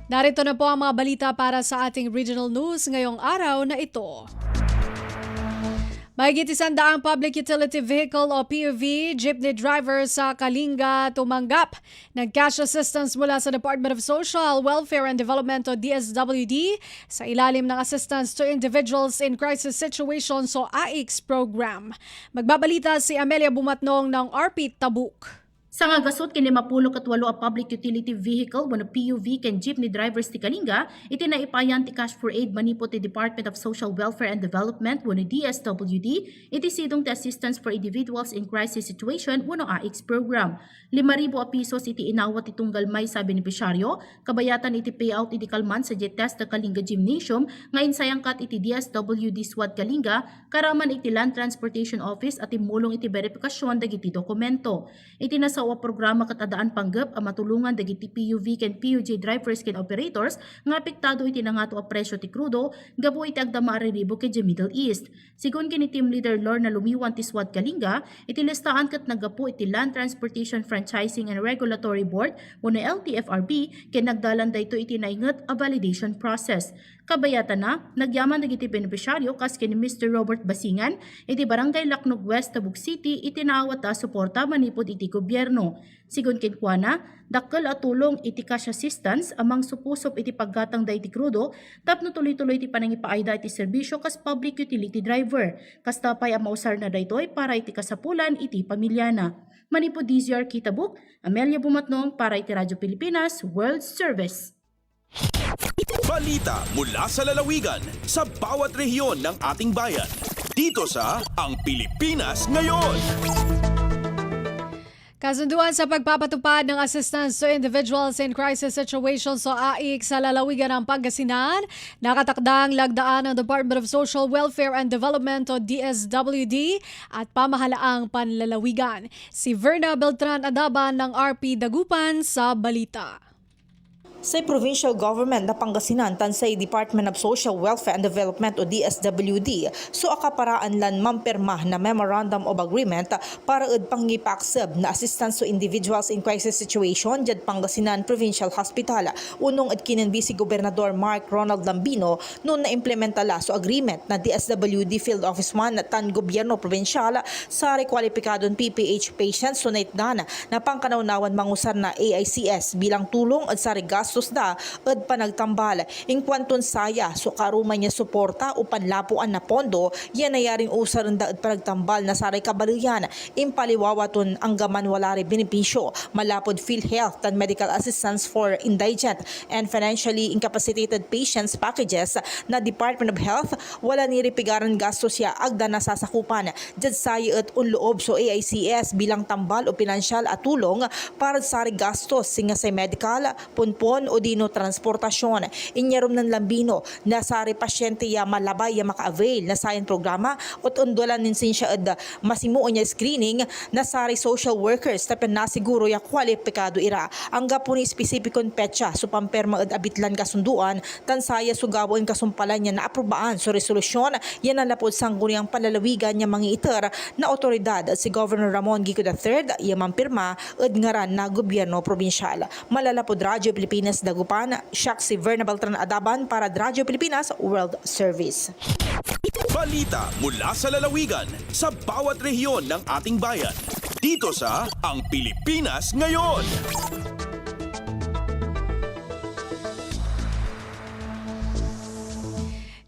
Narito na po ang mga balita para sa ating regional news ngayong araw na ito. Mahigit 100 public utility vehicle o PUV jeepney driver sa Kalinga tumanggap ng cash assistance mula sa Department of Social, Welfare and Development o DSWD sa ilalim ng Assistance to Individuals in Crisis Situations o AICS program. Magbabalita si Amelia Bumatnong ng RP Tabuk.
Sa ngagasot kini mapulok at walo a public utility vehicle wano PUV ken jeepney drivers ti Kalinga iti naipayan ti cash for aid manipot ti Department of Social Welfare and Development wano DSWD iti sidong ti Assistance for Individuals in Crisis Situation wano AICS program. 5,000 a pisos iti inawat itunggal may sa benepisyaryo kabayatan iti payout iti kalman sa JETES da Kalinga Gymnasium nga insayangkat iti DSWD SWAT Kalinga karaman iti Land Transportation Office at imulong iti verifikasyon dagiti dokumento. Iti nasawa programa katadaan panggap a matulungan dagiti PUV ken PUJ drivers ken operators nga apektado iti nangato a presyo ti krudo gabo iti agdama a riribo ken Middle East. Sigun kini Team Leader Lorna Lumiwan ti SWAT Kalinga iti listaan ket naggapo iti Land Transportation Franchising and Regulatory Board wano LTFRB ken nagdalan dayto iti nainget a validation process. Kabayatan na, nagyaman dagiti benepisyaryo kas kini Mr. Robert Basingan, iti Barangay Lacnog West, Tabuk City, iti naawat a suporta manipod iti gobyerno. Sigun kinkwana, dakkel at tulong iti cash assistance amang supusop iti paggatang da iti krudo, tapno tuloy-tuloy iti panangipaayda iti serbisyo kas public utility driver. Kas tapay ang mausar na daytoy para iti kasapulan iti pamilyana. Manipod DZR Kitabuk, Amelia Bumatnong para iti Radyo Pilipinas World Service.
Balita mula sa lalawigan sa bawat rehiyon ng ating bayan. Dito sa Ang Pilipinas Ngayon.
Kasunduan sa pagpapatupad ng Assistance to Individuals in Crisis Situations o AICS sa lalawigan ng Pangasinan, nakatakdang lagdaan ng Department of Social Welfare and Development o DSWD at pamahalaang panlalawigan. Si Verna Beltran Adaban ng RP Dagupan sa balita.
Sa provincial government na Pangasinan tansay Department of Social Welfare and Development o DSWD so akaparaan lan mampirma na Memorandum of Agreement para ud pangipaksab na assistance to individuals in crisis situation jad Pangasinan Provincial Hospital. Unong ad kinenbi si Gobernador Mark Ronald Lambino noon na implementala so agreement na DSWD Field Office 1 tan gobyerno provincial sa rekwalipikadon PPH patients so naitdana na pangkanawnawan mangusar na AICS bilang tulong at sa regas da at panagtambal. Inkwanton saya so karuma niya suporta o panlapuan na pondo yan nayaring usaran da at panagtambal na saray kabaluyan impaliwawaton ang gaman wala rin benepisyo malapod PhilHealth and medical assistance for indigent and financially incapacitated patients packages na Department of Health wala ni ripigaran gasto siya agda nasasakupan jad saya at unloob so AICS bilang tambal o pinansyal at tulong para sa gastos singa sa medical punpon o dino transportasyon. Inyarom ng Lambino na sa pasyente ya malabay ya maka-avail na sayan programa at undolan ninsin siya ad masimuo niya screening na sa social workers tapen na siguro ya kwalipikado ira. Ang gapo ni spesipikon petsa so pamperma ad abitlan kasunduan tan saya sugawon kasumpalan niya na aprobaan so resolusyon yan ang lapod sangguniang palalawigan niya mga iter na otoridad at si Governor Ramon Gico III ya mampirma ad ngaran na gobyerno probinsyal. Malalapod Radyo Pilipinas Dagupan, siya si Verna Beltran Adaban para Radyo Pilipinas World Service.
Balita mula sa lalawigan sa bawat rehiyon ng ating bayan. Dito sa Ang Pilipinas Ngayon.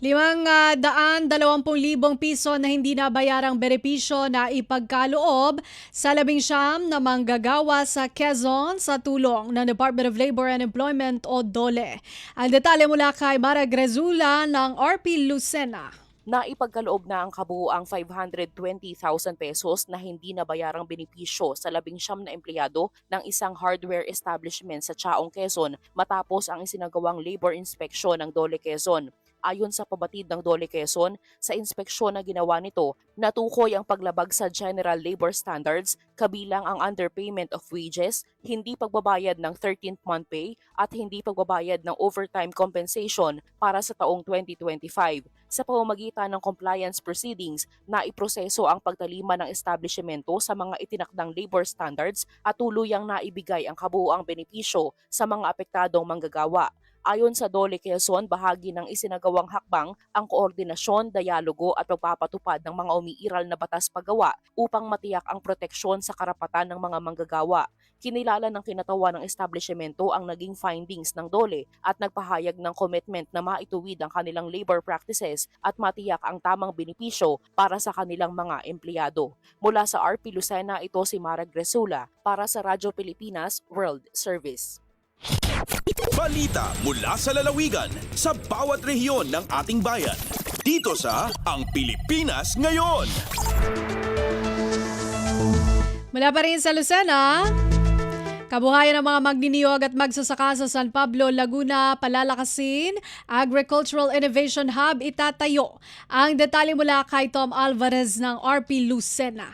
520,000 piso na hindi nabayarang benepisyo na ipagkaloob sa 19 na manggagawa sa Quezon sa tulong ng Department of Labor and Employment o DOLE. Ang detalye mula kay Mara Grezula ng RP Lucena.
Naipagkaloob na ang kabuuang 520,000 pesos na hindi nabayarang benepisyo sa 19 na empleyado ng isang hardware establishment sa Chaong, Quezon matapos ang isinagawang labor inspection ng DOLE Quezon. Ayon sa pabatid ng DOLE Quezon, sa inspeksyon na ginawa nito, natukoy ang paglabag sa General Labor Standards kabilang ang underpayment of wages, hindi pagbabayad ng 13th month pay at hindi pagbabayad ng overtime compensation para sa taong 2025. Sa pamamagitan ng compliance proceedings, naiproseso ang pagtalima ng establishmento sa mga itinakdang labor standards at tuluyang naibigay ang kabuuang benepisyo sa mga apektadong manggagawa. Ayon sa Dole Quezon, bahagi ng isinagawang hakbang ang koordinasyon, dialogo at pagpapatupad ng mga umiiral na batas paggawa upang matiyak ang proteksyon sa karapatan ng mga manggagawa. Kinilala ng kinatawan ng establishmento ang naging findings ng Dole at nagpahayag ng commitment na maituwid ang kanilang labor practices at matiyak ang tamang benepisyo para sa kanilang mga empleyado. Mula sa RP Lucena, ito si Mara Gresula para sa Radyo Pilipinas World Service.
Balita mula sa lalawigan sa bawat rehiyon ng ating bayan. Dito sa Ang Pilipinas Ngayon.
Mula pa rin sa Lucena, kabuhayan ng mga magniniyog at magsasaka sa San Pablo, Laguna, palalakasin, Agricultural Innovation Hub itatayo. Ang detalye mula kay Tom Alvarez ng RP Lucena.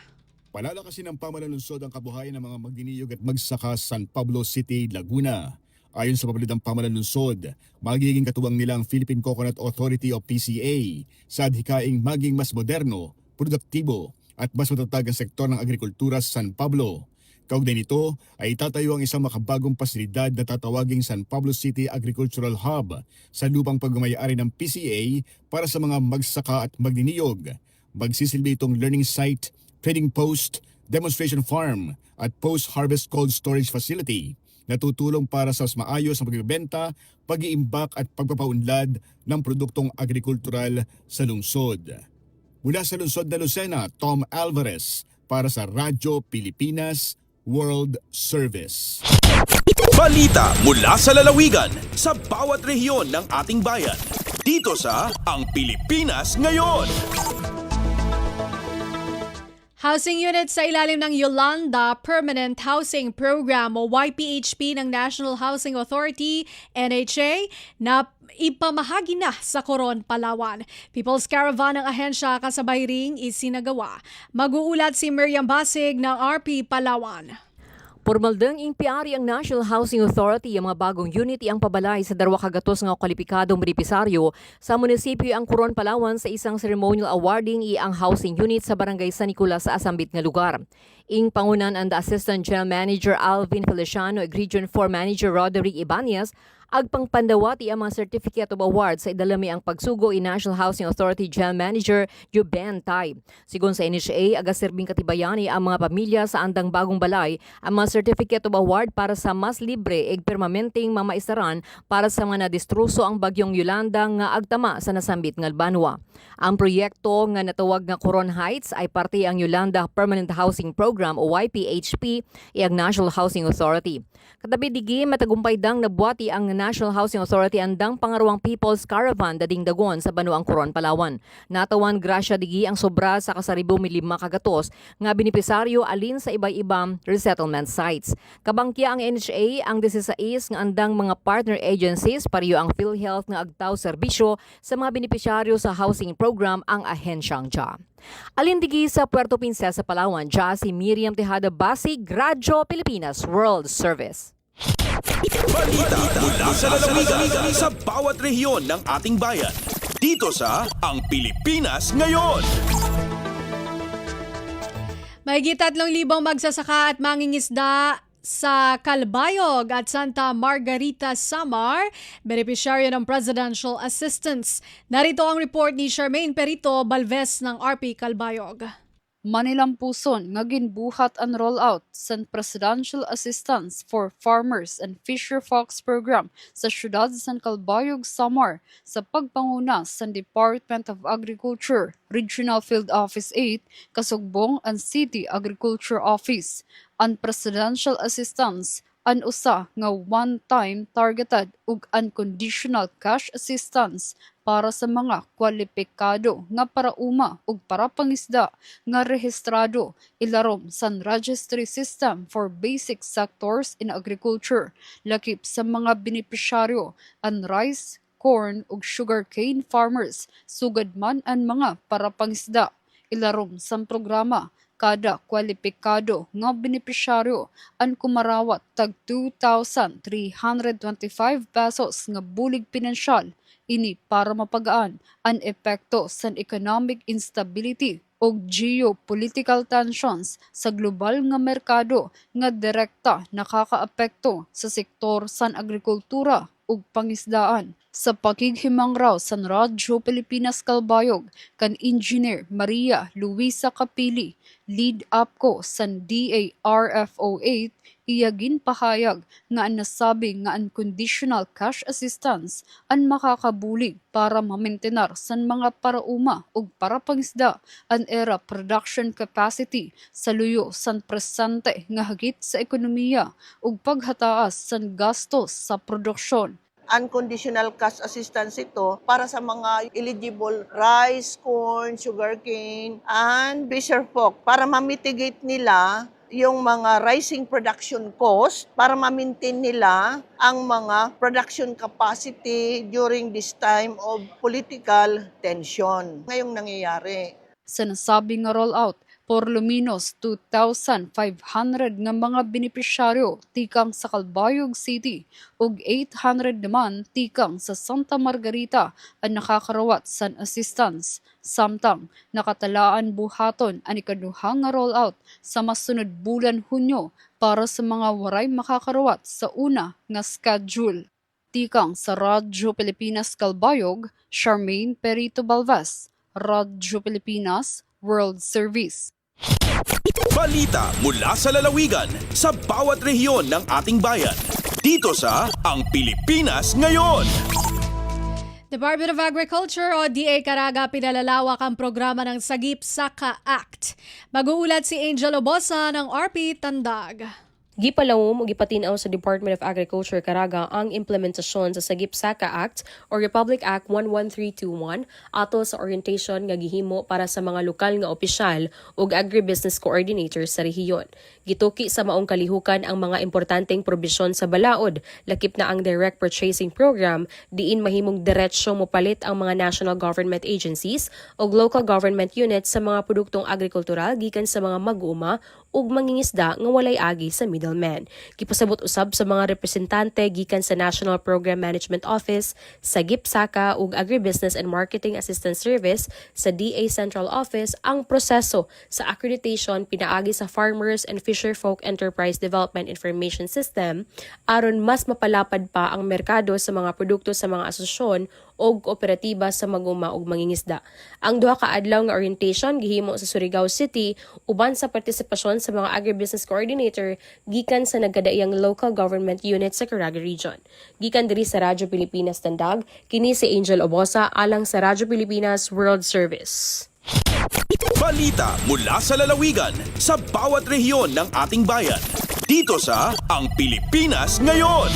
Palalakasin ng pamalanunsod ang kabuhayan ng mga magniniyog at magsasaka sa San Pablo City, Laguna. Ayon sa pabalidang pamalanunsod, magiging katuwang nila ang Philippine Coconut Authority o PCA sa adhikaing maging mas moderno, produktibo at mas matatag ang sektor ng agrikultura sa San Pablo. Kaugnay nito ay itatayo ang isang makabagong pasilidad na tatawaging San Pablo City Agricultural Hub sa lupang pagmamayari ng PCA para sa mga magsasaka at magniniyog. Magsisilbi itong learning site, trading post, demonstration farm at post-harvest cold storage facility na tutulong para sa mas maayos na pagbibenta, pag-iimbak at pagpapaunlad ng produktong agrikultural sa lungsod. Mula sa lungsod na Lucena, Tom Alvarez para sa Radyo Pilipinas World Service.
Balita mula sa lalawigan sa bawat rehiyon ng ating bayan. Dito sa Ang Pilipinas Ngayon.
Housing units sa ilalim ng Yolanda Permanent Housing Program o YPHP ng National Housing Authority, NHA, na ipamahagi na sa Coron, Palawan. People's Caravan ng ahensya kasabay ring isinagawa. Mag-uulat si Miriam Basig ng RP Palawan.
Pormal dang impiari ang National Housing Authority ang mga bagong unit ang pabalay sa darwa kagatos nga kwalipikadong benepisaryo sa munisipyo ang Coron, Palawan sa isang ceremonial awarding ang housing unit sa barangay San Nicolas sa Asambit nga lugar. Ing pangunan ang Assistant General Manager Alvin Feliciano ug Region 4 Manager Roderick Ibanez agpangpandawati ang mga Certificate of Award sa idalami ang pagsugo i National Housing Authority General Manager Juben Tai. Sigon sa NHA, agasirbing katibayani ang mga pamilya sa andang bagong balay ang mga Certificate of Award para sa mas libre eg permanenteng mamaisaran para sa mga nadistruso ang bagyong Yolanda nga agtama sa nasambit nga Banwa. Ang proyekto nga natawag nga Coron Heights ay parte ang Yolanda Permanent Housing Program o YPHP ang National Housing Authority. Katabi digi matagumpay dang nabuati ang National Housing Authority andang pangaruang People's Caravan dading dagon sa Banuang Coron, Palawan. Natawan grasya digi ang sobra sa kasaribo milima kagatos nga benepisaryo alin sa iba-ibang resettlement sites. Kabangkya ang NHA ang 16 nga andang mga partner agencies pariyo ang PhilHealth nga agtaw serbisyo sa mga benepisyaryo sa housing program ang ahensyang DA. Alin digi sa Puerto Princesa, Palawan, DA si Miriam Tejada Basig, Radyo Pilipinas World Service.
Balita mula sa lalawigan sa bawat rehiyon ng ating bayan. Dito sa Ang Pilipinas Ngayon.
Mahigit 3,000 magsasaka at mangingisda sa Calbayog at Santa Margarita, Samar, benepisyaryo ng Presidential Assistance. Narito ang report ni Charmaine Perito Balves ng RP Calbayog.
Manilampuson nga ginbuhat ang rollout sa Presidential Assistance for Farmers and Fisherfolks Program sa siyudad sa Calbayog, Samar sa pagpanguna sa Department of Agriculture, Regional Field Office 8, kasugbong ang City Agriculture Office. Ang Presidential Assistance an usa nga one-time targeted ug unconditional cash assistance para sa mga kwalipikado nga parauma ug para pangisda nga rehistrado ilarom sa Registry System for Basic Sectors in Agriculture lakip sa mga benepisyaryo ang rice, corn ug sugarcane farmers sugad man ang mga para pangisda ilarom sa programa. Kada kwalipikado nga benepisyaryo ang kumarawat tag 2,325 pesos nga bulig pinansyal ini para mapagaan ang epekto sa economic instability o geopolitical tensions sa global nga merkado nga direkta nakakaapekto sa sektor sa agrikultura ug pangisdaan. Sa pakighimang raw sa Radyo Pilipinas Kalbayog kan Engineer Maria Luisa Capili, lead APCO sa DARFO 8, iyagin pahayag nga ang nasabi nga unconditional cash assistance ang makakabulig para mamentenar san mga parauma ug para pangisda an era production capacity sa luyo san presente nga hagit sa ekonomiya ug paghataas san gastos sa produksyon.
Unconditional cash assistance ito para sa mga eligible rice, corn, sugarcane, and fisher folk para ma-mitigate nila yung mga rising production cost para ma-maintain nila ang mga production capacity during this time of political tension. Ngayong nangyayari.
Sa nasabing nga rollout, por lo menos 2,500 nga mga benepisyaryo tikang sa Calbayog City ug 800 naman tikang sa Santa Margarita ang nakakarawat sa assistance. Samtang nakatalaan buhaton ang ikaduha nga rollout sa masunod bulan Hunyo para sa mga waray makakarawat sa una nga schedule. Tikang sa Radyo Pilipinas Calbayog, Charmaine Perito Balvas, Radyo Pilipinas World Service.
Balita mula sa lalawigan sa bawat rehiyon ng ating bayan. Dito sa Ang Pilipinas Ngayon.
Department of Agriculture o DA Caraga pinalalawak ang programa ng Sagip Saka Act. Mag-uulat si Angel Obosa ng RP Tandag.
Gipalawom o gipatinaw sa Department of Agriculture Caraga ang implementasyon sa Sagip Saka Act o Republic Act 11321 ato sa orientation nga gihimo para sa mga lokal nga opisyal ug agribusiness coordinators sa rehiyon. Gituki sa maong kalihukan ang mga importanteng probisyon sa balaod, lakip na ang direct purchasing program diin mahimong diretsyo mopalit ang mga national government agencies o local government units sa mga produktong agrikultural gikan sa mga mag-uuma ug mangingisda nga walay agi sa middleman. Gipasabot usab sa mga representante gikan sa National Program Management Office, Sagip Saka ug Agribusiness and Marketing Assistance Service sa DA Central Office ang proseso sa accreditation pinaagi sa Farmers and Fisherfolk Enterprise Development Information System aron mas mapalapad pa ang merkado sa mga produkto sa mga asosyon o kooperatiba sa mag-uma ug mangingisda. Ang duha ka adlaw nga orientation gihimo sa Surigao City uban sa partisipasyon sa mga agribusiness coordinator gikan sa nagkadaiyang local government unit sa Caraga Region. Gikan diri sa Radyo Pilipinas Tandag, kini si Angel Obosa alang sa Radyo Pilipinas World Service.
Balita mula sa lalawigan sa bawat rehiyon ng ating bayan. Dito sa Ang Pilipinas Ngayon.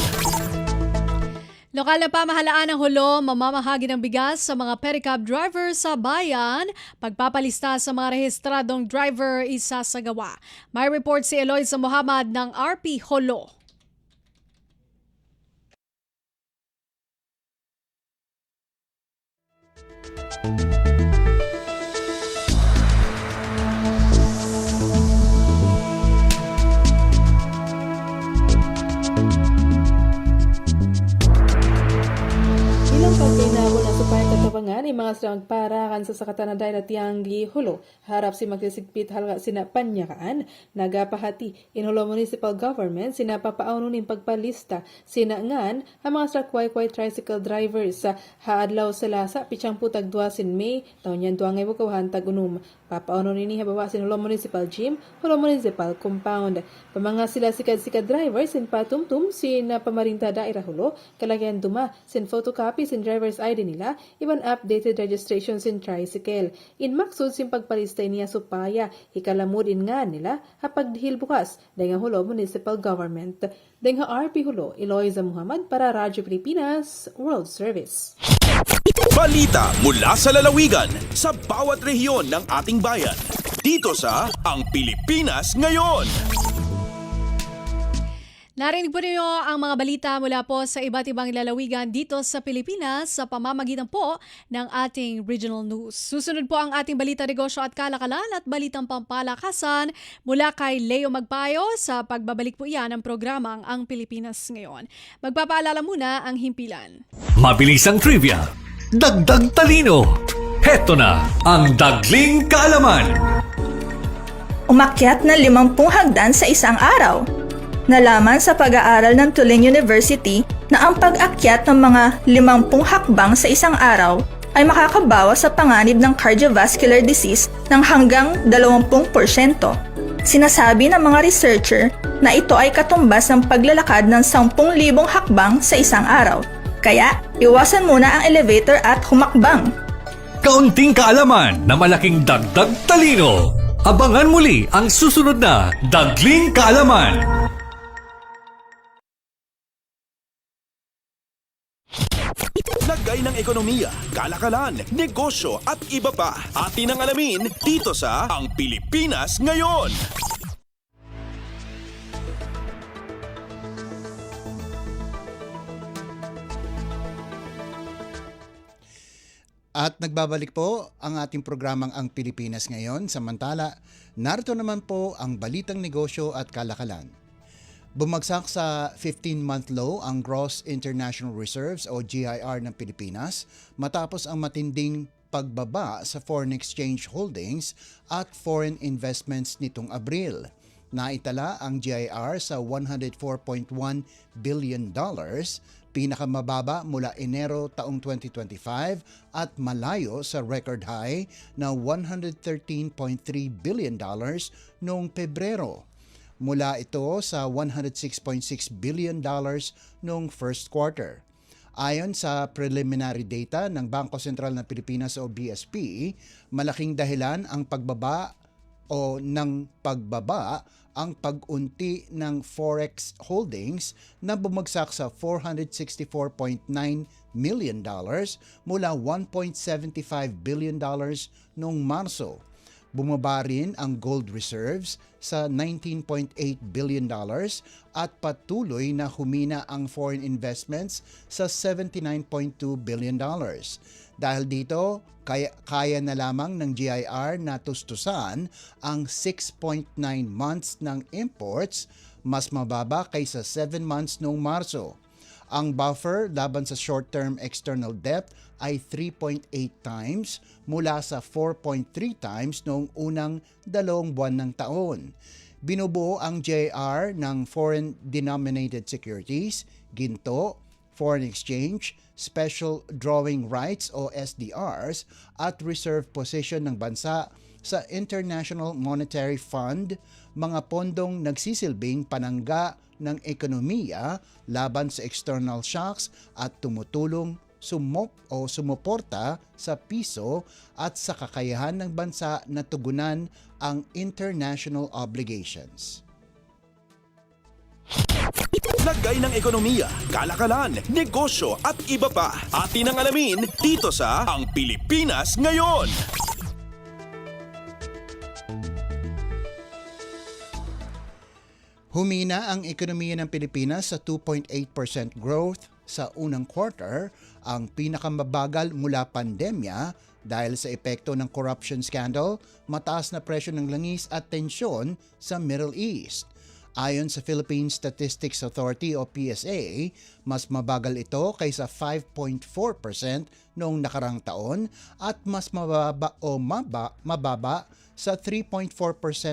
Lokal na pamahalaan ng Hulo mamamahagi ng bigas sa mga pedicab driver sa bayan. Pagpapalista sa mga rehistradong driver isasagawa. May report si Eloisa Muhammad ng RP Hulo.
Ni mga sila magparakan sa sakatan na dahil at yang Hulo harap si magsisigpit halga sina panyakaan nagapahati in Hulo Municipal Government sina papaununin pagpalista sina ngan ang mga sila kway tricycle drivers sa haadlaw sa lasa pichang putag 2 May taon yan 2 bukawahan tagunum papaununin ni habawa sin Hulo Municipal Gym Hulo Municipal Compound pamanga sila sikad drivers sin patumtum sin pamarinta daerah Hulo kalagyan duma sin photocopy sin driver's ID nila iban updated registrations in tricycle. In maksud sin pagpalista niya supaya ikalamudin nga nila hapagdihil bukas dahil Hulo Municipal Government. Dahil RP Hulo, Eloisa Muhammad para Radyo Pilipinas World Service.
Balita mula sa lalawigan sa bawat rehiyon ng ating bayan. Dito sa Ang Pilipinas Ngayon.
Narinig po ninyo ang mga balita mula po sa iba't ibang lalawigan dito sa Pilipinas sa pamamagitan po ng ating regional news. Susunod po ang ating balita, negosyo at kalakalan at balitang pampalakasan mula kay Leo Magpayo sa pagbabalik po iyan ng programang Ang Pilipinas Ngayon. Magpapaalala muna ang himpilan.
Mabilisang trivia, dagdag talino. Heto na ang Dagling Kaalaman.
Umakyat na 50 hagdan sa isang araw. Nalaman sa pag-aaral ng Tulane University na ang pag-akyat ng mga 50 hakbang sa isang araw ay makakabawas sa panganib ng cardiovascular disease ng hanggang 20%. Sinasabi ng mga researcher na ito ay katumbas ng paglalakad ng 10,000 hakbang sa isang araw. Kaya, iwasan muna ang elevator at humakbang.
Kaunting kaalaman na malaking dagdag talino. Abangan muli ang susunod na Dagling Kaalaman.
Lagay ng ekonomiya, kalakalan, negosyo at iba pa. Atin ang alamin dito sa Ang Pilipinas Ngayon.
At nagbabalik po ang ating programang Ang Pilipinas Ngayon. Samantala, narito naman po ang balitang negosyo at kalakalan. Bumagsak sa 15-month low ang Gross International Reserves o GIR ng Pilipinas matapos ang matinding pagbaba sa foreign exchange holdings at foreign investments nitong Abril. Naitala ang GIR sa $104.1 billion, pinakamababa mula Enero taong 2025 at malayo sa record high na $113.3 billion noong Pebrero. Mula ito sa $106.6 billion noong first quarter. Ayon sa preliminary data ng Bangko Sentral ng Pilipinas o BSP, malaking dahilan ang pagbaba ang pag-unti ng forex holdings na bumagsak sa $464.9 million mula $1.75 billion noong Marso. Bumaba rin ang gold reserves sa $19.8 billion at patuloy na humina ang foreign investments sa $79.2 billion. Dahil dito, kaya na lamang ng GIR na tustusan ang 6.9 months ng imports, mas mababa kaysa 7 months noong Marso. Ang buffer laban sa short-term external debt ay 3.8 times mula sa 4.3 times noong unang 2 buwan ng taon. Binubuo ang GIR ng foreign denominated securities, ginto, foreign exchange, special drawing rights o SDRs at reserve position ng bansa sa International Monetary Fund, mga pondong nagsisilbing panangga ng ekonomiya laban sa external shocks at tumutulong sumuporta sa piso at sa kakayahan ng bansa na tugunan ang international obligations.
Lagay ng ekonomiya, kalakalan, negosyo at iba pa. Atin ang alamin dito sa Ang Pilipinas Ngayon.
Humina ang ekonomiya ng Pilipinas sa 2.8% growth sa unang quarter, ang pinakamabagal mula pandemya dahil sa epekto ng corruption scandal, mataas na presyo ng langis at tensyon sa Middle East. Ayon sa Philippine Statistics Authority o PSA, mas mabagal ito kaysa 5.4% noong nakarang taon at mas mababa sa 3.4%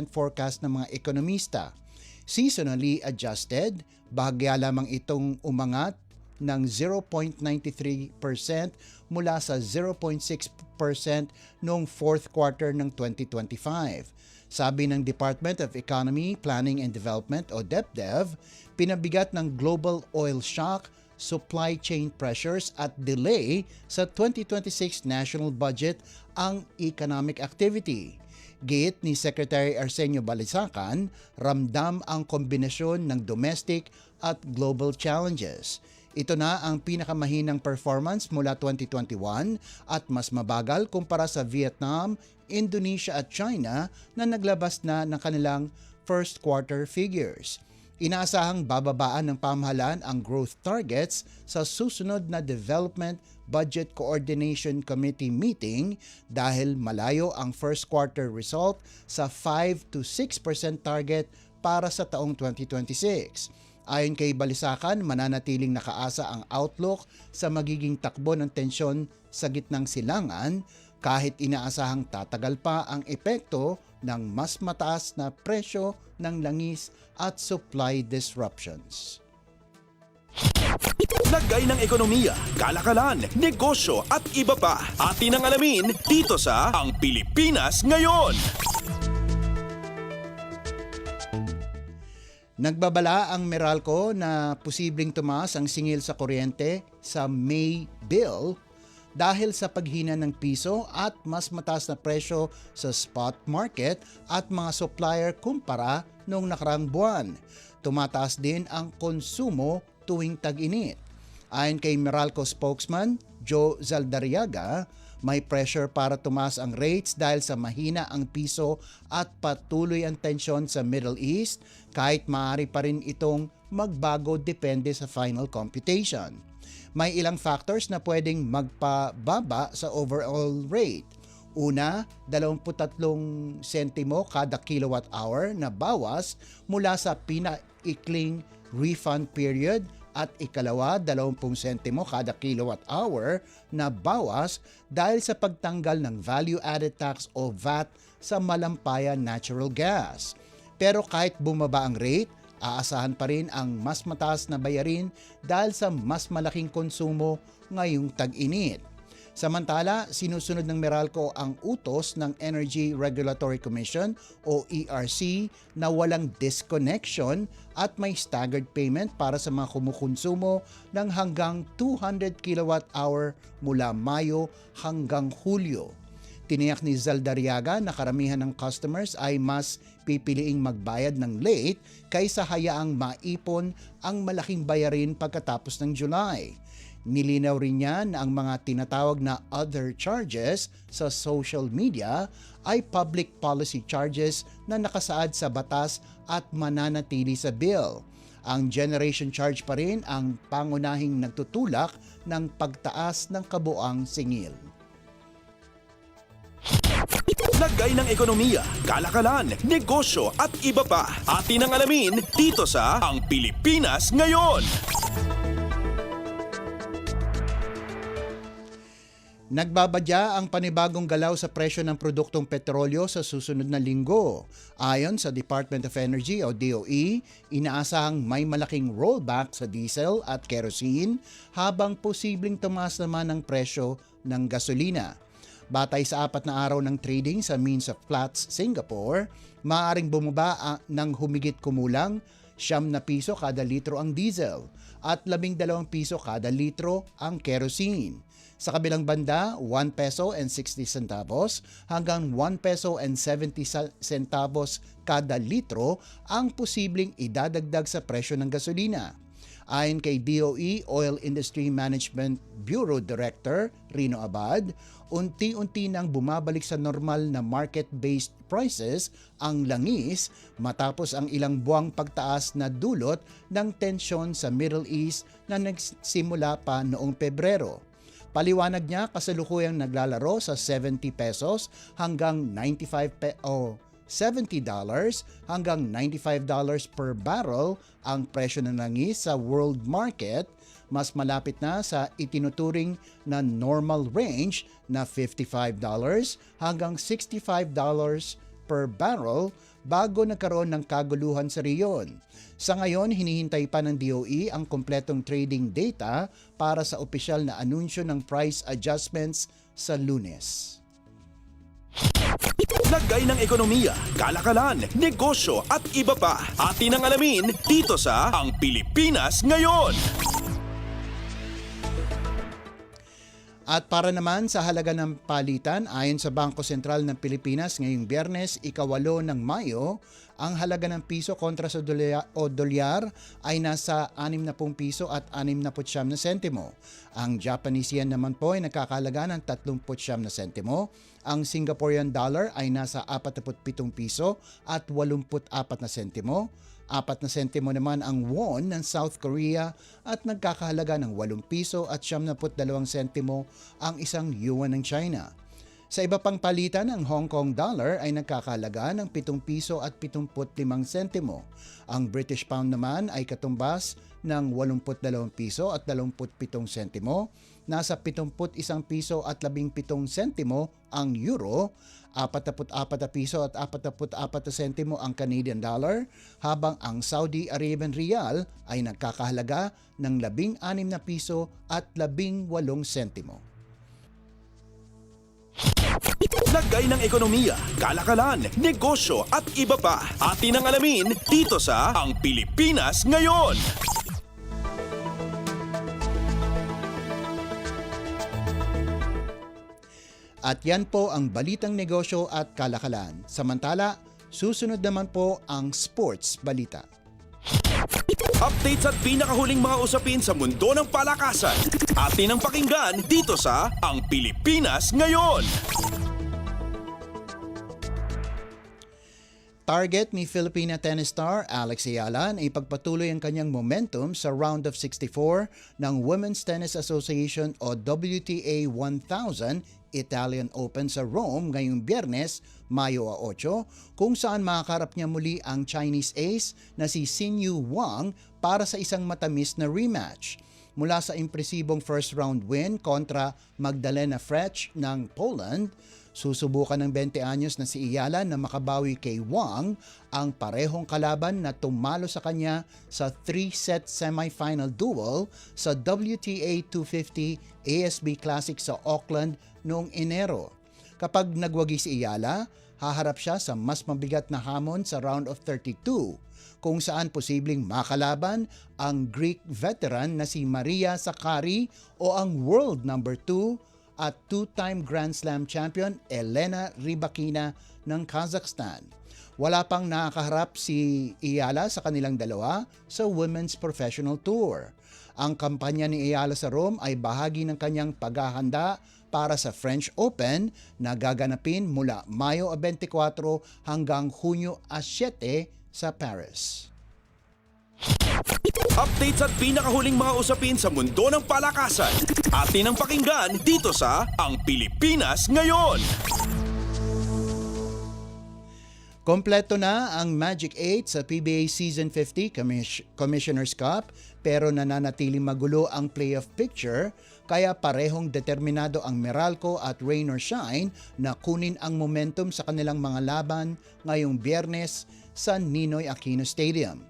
forecast ng mga ekonomista. Seasonally adjusted, bahagya lamang itong umangat ng 0.93% mula sa 0.6% noong fourth quarter ng 2025. Sabi ng Department of Economy, Planning and Development o DepDev, pinabigat ng global oil shock, supply chain pressures at delay sa 2026 national budget ang economic activity. Giit ni Secretary Arsenio Balisacan, ramdam ang kombinasyon ng domestic at global challenges. Ito na ang pinakamahinang performance mula 2021 at mas mabagal kumpara sa Vietnam, Indonesia at China na naglabas na ng kanilang first quarter figures. Inaasahang bababaan ng pamahalaan ang growth targets sa susunod na Development Budget Coordination Committee meeting dahil malayo ang first quarter result sa 5 to 6% target para sa taong 2026. Ayon kay Balisacan, mananatiling nakaasa ang outlook sa magiging takbo ng tensyon sa gitnang silangan kahit inaasahang tatagal pa ang epekto ng mas mataas na presyo ng langis at supply disruptions.
Lagay ng ekonomiya, kalakalan, negosyo at iba pa. Atin ang alamin dito sa Ang Pilipinas Ngayon.
Nagbabala ang Meralco na posibleng tumaas ang singil sa kuryente sa May bill dahil sa paghina ng piso at mas mataas na presyo sa spot market at mga supplier kumpara noong nakarang buwan. Tumataas din ang konsumo tuwing tag-init. Ayon kay Meralco spokesman Joe Zaldariaga, may pressure para tumaas ang rates dahil sa mahina ang piso at patuloy ang tensyon sa Middle East kahit maaari pa rin itong magbago depende sa final computation. May ilang factors na pwedeng magpababa sa overall rate. Una, 23 sentimo kada kilowatt hour na bawas mula sa pinaikling refund period at ikalawa, 20 sentimo kada kilowatt hour na bawas dahil sa pagtanggal ng value-added tax o VAT sa malampayan natural gas. Pero kahit bumaba ang rate, aasahan pa rin ang mas mataas na bayarin dahil sa mas malaking konsumo ngayong tag-init. Samantala, sinusunod ng Meralco ang utos ng Energy Regulatory Commission o ERC na walang disconnection at may staggered payment para sa mga kumukonsumo ng hanggang 200 kWh mula Mayo hanggang Hulyo. Tiniyak ni Zaldariaga na karamihan ng customers ay mas pipiliing magbayad ng late kaysa hayaang maipon ang malaking bayarin pagkatapos ng July. Nilinaw rin niya na ang mga tinatawag na other charges sa social media ay public policy charges na nakasaad sa batas at mananatili sa bill. Ang generation charge pa rin ang pangunahing nagtutulak ng pagtaas ng kabuang singil.
Lagay ng ekonomiya, kalakalan, negosyo at iba pa. Atin ang alamin dito sa Ang Pilipinas Ngayon.
Nagbabadya ang panibagong galaw sa presyo ng produktong petrolyo sa susunod na linggo. Ayon sa Department of Energy o DOE, inaasahang may malaking rollback sa diesel at kerosene habang posibleng tumaas naman ang presyo ng gasolina. Batay sa 4 na araw ng trading sa Means of Platts, Singapore, maaaring bumaba ng humigit kumulang 9 piso kada litro ang diesel at 12 piso kada litro ang kerosene. Sa kabilang banda, 1 peso and 60 centavos hanggang 1 peso and 70 centavos kada litro ang posibleng idadagdag sa presyo ng gasolina. Ayon kay DOE Oil Industry Management Bureau Director Rino Abad, unti-unti nang bumabalik sa normal na market-based prices ang langis matapos ang ilang buwang pagtaas na dulot ng tensyon sa Middle East na nagsimula pa noong Pebrero. Paliwanag niya, kasalukuyang naglalaro sa 70 pesos hanggang $70 hanggang $95 per barrel ang presyo ng langis sa world market, mas malapit na sa itinuturing na normal range na $55 hanggang $65 per barrel bago nagkaroon ng kaguluhan sa riyon. Sa ngayon, hinihintay pa ng DOE ang kompletong trading data para sa opisyal na anunsyo ng price adjustments sa Lunes.
Lagay ng ekonomiya, kalakalan, negosyo at iba pa. Atin ang alamin dito sa Ang Pilipinas Ngayon.
At para naman sa halaga ng palitan, ayon sa Bangko Sentral ng Pilipinas ngayong Biyernes, 8 ng Mayo, ang halaga ng piso kontra sa dolyar ay nasa 60 piso at 69 na sentimo. Ang Japanese yen naman po ay nagkakahalaga ng 39 na sentimo. Ang Singaporean dollar ay nasa 47 piso at 84 na sentimo. 4 na sentimo naman ang won ng South Korea at nagkakahalaga ng 8 piso at 72 sentimo ang isang yuan ng China. Sa iba pang palitan, ang Hong Kong dollar ay nagkakahalaga ng 7 piso at 75 sentimo. Ang British pound naman ay katumbas ng 82 piso at 27 sentimo. Nasa 71 piso at 17 sentimo ang euro, 44 piso at 44 sentimo ang Canadian dollar, habang ang Saudi Arabian rial ay nagkakahalaga ng 16 na piso at 18 sentimo.
Lagay ng ekonomiya, kalakalan, negosyo at iba pa. Atin ang alamin dito sa Ang Pilipinas Ngayon.
At yan po ang balitang negosyo at kalakalan. Samantala, susunod naman po ang sports balita.
Updates at pinakahuling mga usapin sa mundo ng palakasan. Atin ang pakinggan dito sa Ang Pilipinas Ngayon.
Target ni Filipina tennis star Alex Ayala na ipagpatuloy ang kanyang momentum sa round of 64 ng Women's Tennis Association o WTA 1000 Italian Open sa Rome ngayong Biyernes, Mayo 8, kung saan makakarap niya muli ang Chinese ace na si Xinyu Wang para sa isang matamis na rematch. Mula sa impresibong first round win kontra Magdalena Frech ng Poland, susubukan ng 20 anyos na si Ayala na makabawi kay Wang, ang parehong kalaban na tumalo sa kanya sa 3-set semifinal duel sa WTA 250 ASB Classic sa Auckland noong Enero. Kapag nagwagi si Ayala, haharap siya sa mas mabigat na hamon sa round of 32, kung saan posibleng makalaban ang Greek veteran na si Maria Sakkari o ang world number 2 at two-time Grand Slam champion Elena Rybakina ng Kazakhstan. Wala pang nakakaharap si Ayala sa kanilang dalawa sa Women's Professional Tour. Ang kampanya ni Ayala sa Rome ay bahagi ng kanyang paghahanda para sa French Open na gaganapin mula Mayo 24 hanggang Hunyo 7 sa Paris.
Updates at pinakahuling mga usapin sa mundo ng palakasan. Atin ang pakinggan dito sa Ang Pilipinas Ngayon.
Kompleto na ang Magic 8 sa PBA Season 50 Commissioner's Cup pero nananatiling magulo ang playoff picture kaya parehong determinado ang Meralco at Rain or Shine na kunin ang momentum sa kanilang mga laban ngayong Biyernes sa Ninoy Aquino Stadium.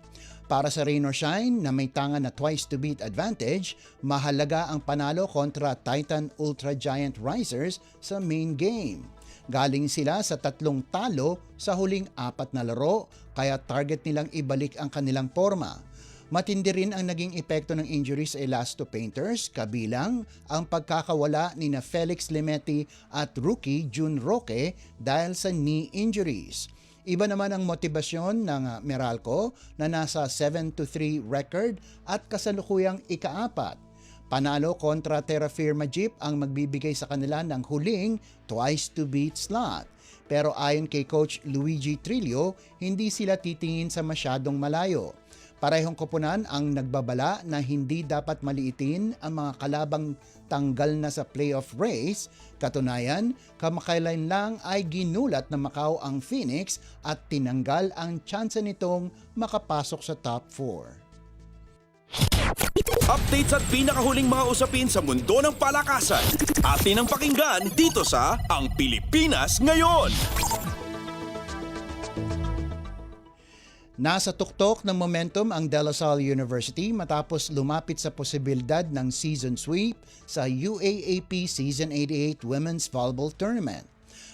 Para sa Rain or Shine na may tangan na twice to beat advantage, mahalaga ang panalo kontra Titan Ultra Giant Risers sa main game. Galing sila sa 3 talo sa huling 4 na laro kaya target nilang ibalik ang kanilang forma. Matindi rin ang naging epekto ng injuries sa Elasto Painters, kabilang ang pagkakawala ni na Felix Limeti at rookie June Roque dahil sa knee injuries. Iba naman ang motibasyon ng Meralco na nasa 7-3 record at kasalukuyang ika-4. Panalo kontra Terra Firma Jeep ang magbibigay sa kanila ng huling twice to beat slot. Pero ayon kay Coach Luigi Trillo, hindi sila titingin sa masyadong malayo. Parehong koponan ang nagbabala na hindi dapat maliitin ang mga kalabang tanggal na sa playoff race. Katunayan, kamakailan lang ay ginulat na Macau ang Phoenix at tinanggal ang tsansa nitong makapasok sa top 4.
Updates at pinakahuling mga usapin sa mundo ng palakasan. Atin ang pakinggan dito sa Ang Pilipinas Ngayon.
Nasa tuktok ng momentum ang De La Salle University matapos lumapit sa posibilidad ng season sweep sa UAAP Season 88 Women's Volleyball Tournament.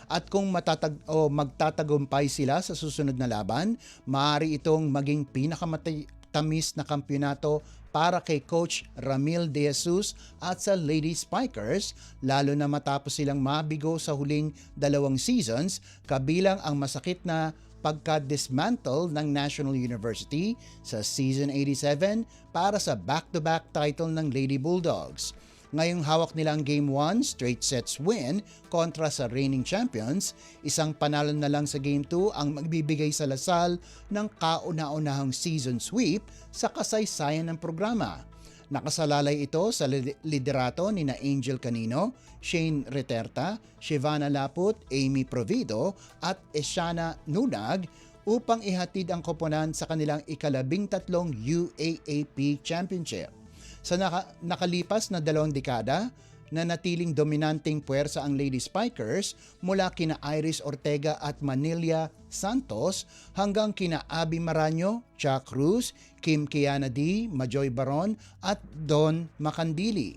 At kung magtatagumpay sila sa susunod na laban, maaari itong maging pinakamatamis na kampyonato para kay Coach Ramil De Jesus at sa Lady Spikers, lalo na matapos silang mabigo sa huling 2 seasons, kabilang ang masakit na pagka-dismantle ng National University sa Season 87 para sa back-to-back title ng Lady Bulldogs. Ngayong hawak nila ang Game 1 straight sets win kontra sa reigning champions, isang panalo na lang sa Game 2 ang magbibigay sa Lasal ng kauna-unahang season sweep sa kasaysayan ng programa. Nakasalalay ito sa liderato ni na Angel Canino, Shane Reterta, Shivana Laput, Amy Provido at Eshana Nunag upang ihatid ang koponan sa kanilang ika-13 UAAP Championship. Sa nakalipas na 2 dekada, natiling dominanting puwersa ang Lady Spikers mula kina Iris Ortega at Manilia Santos hanggang kina Abby Maranyo, Cha Cruz, Kim Kiana D, Majoy Baron at Don Macandili.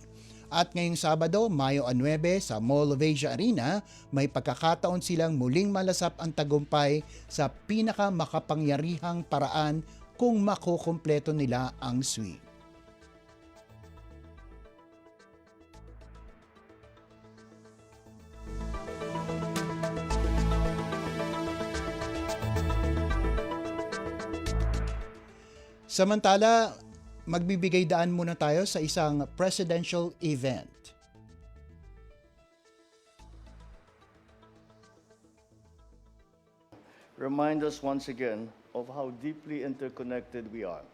At ngayong Sabado, Mayo 9 sa Mall of Asia Arena, may pagkakataon silang muling malasap ang tagumpay sa pinakamakapangyarihang paraan kung makukumpleto nila ang sweep. Samantala, magbibigay daan muna tayo sa isang presidential event.
Remind us once again of how deeply interconnected we are.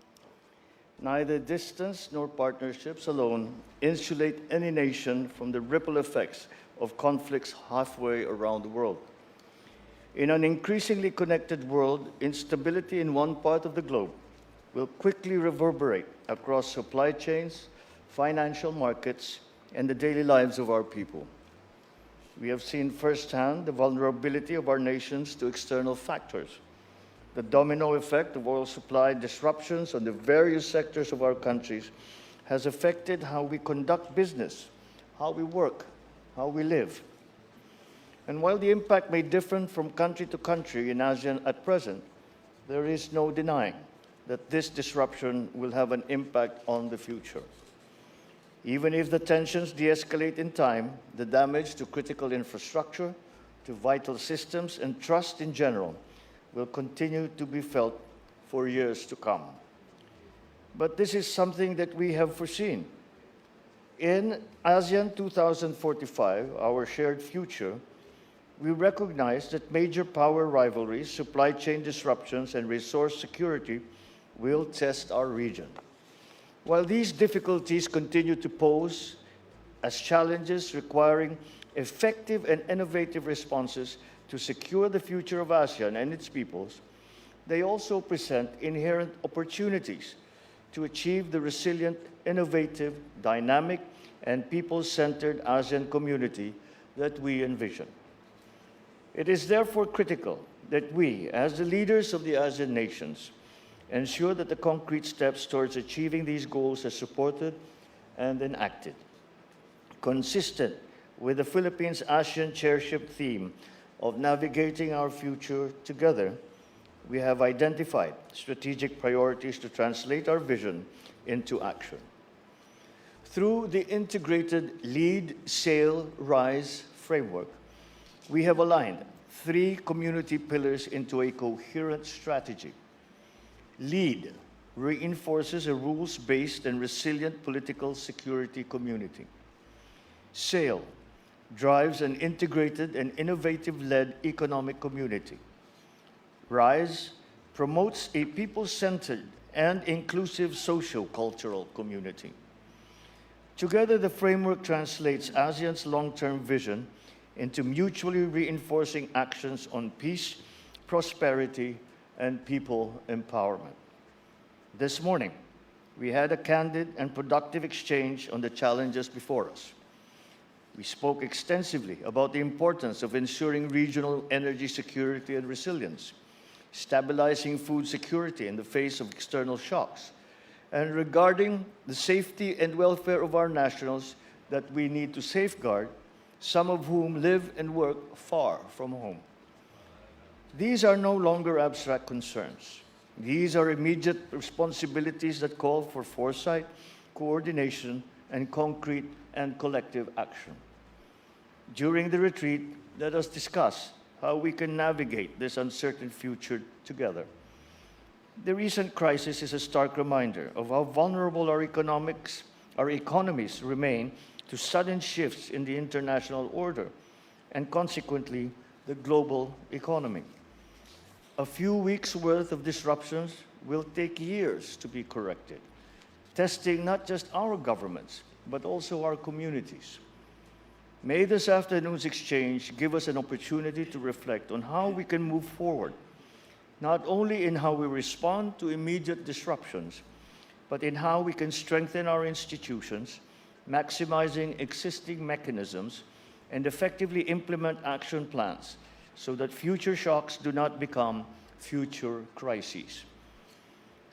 Neither distance nor partnerships alone insulate any nation from the ripple effects of conflicts halfway around the world. In an increasingly connected world, instability in one part of the globe will quickly reverberate across supply chains, financial markets, and the daily lives of our people. We have seen firsthand the vulnerability of our nations to external factors. The domino effect of oil supply disruptions on the various sectors of our countries has affected how we conduct business, how we work, how we live. And while the impact may differ from country to country in ASEAN at present, there is no denying that this disruption will have an impact on the future. Even if the tensions de-escalate in time, the damage to critical infrastructure, to vital systems, and trust in general will continue to be felt for years to come. But this is something that we have foreseen. In ASEAN 2045, our shared future, we recognize that major power rivalries, supply chain disruptions, and resource security will test our region. While these difficulties continue to pose as challenges requiring effective and innovative responses to secure the future of ASEAN and its peoples, they also present inherent opportunities to achieve the resilient, innovative, dynamic, and people-centered ASEAN community that we envision. It is therefore critical that we, as the leaders of the ASEAN nations, ensure that the concrete steps towards achieving these goals are supported and enacted. Consistent with the Philippines ASEAN Chairship theme of navigating our future together, we have identified strategic priorities to translate our vision into action. Through the integrated Lead, Sail, Rise framework, we have aligned 3 community pillars into a coherent strategy. Lead reinforces a rules-based and resilient political security community. Sail drives an integrated and innovative-led economic community. Rise promotes a people-centered and inclusive socio-cultural community. Together, the framework translates ASEAN's long-term vision into mutually reinforcing actions on peace, prosperity, and people empowerment. This morning, we had a candid and productive exchange on the challenges before us. We spoke extensively about the importance of ensuring regional energy security and resilience, stabilizing food security in the face of external shocks, and regarding the safety and welfare of our nationals that we need to safeguard, some of whom live and work far from home. These are no longer abstract concerns. These are immediate responsibilities that call for foresight, coordination, and concrete and collective action. During the retreat, let us discuss how we can navigate this uncertain future together. The recent crisis is a stark reminder of how vulnerable our economies remain to sudden shifts in the international order and consequently the global economy. A few weeks' worth of disruptions will take years to be corrected. testing not just our governments, but also our communities. May this afternoon's exchange give us an opportunity to reflect on how we can move forward, not only in how we respond to immediate disruptions, but in how we can strengthen our institutions, maximizing existing mechanisms, and effectively implement action plans so that future shocks do not become future crises.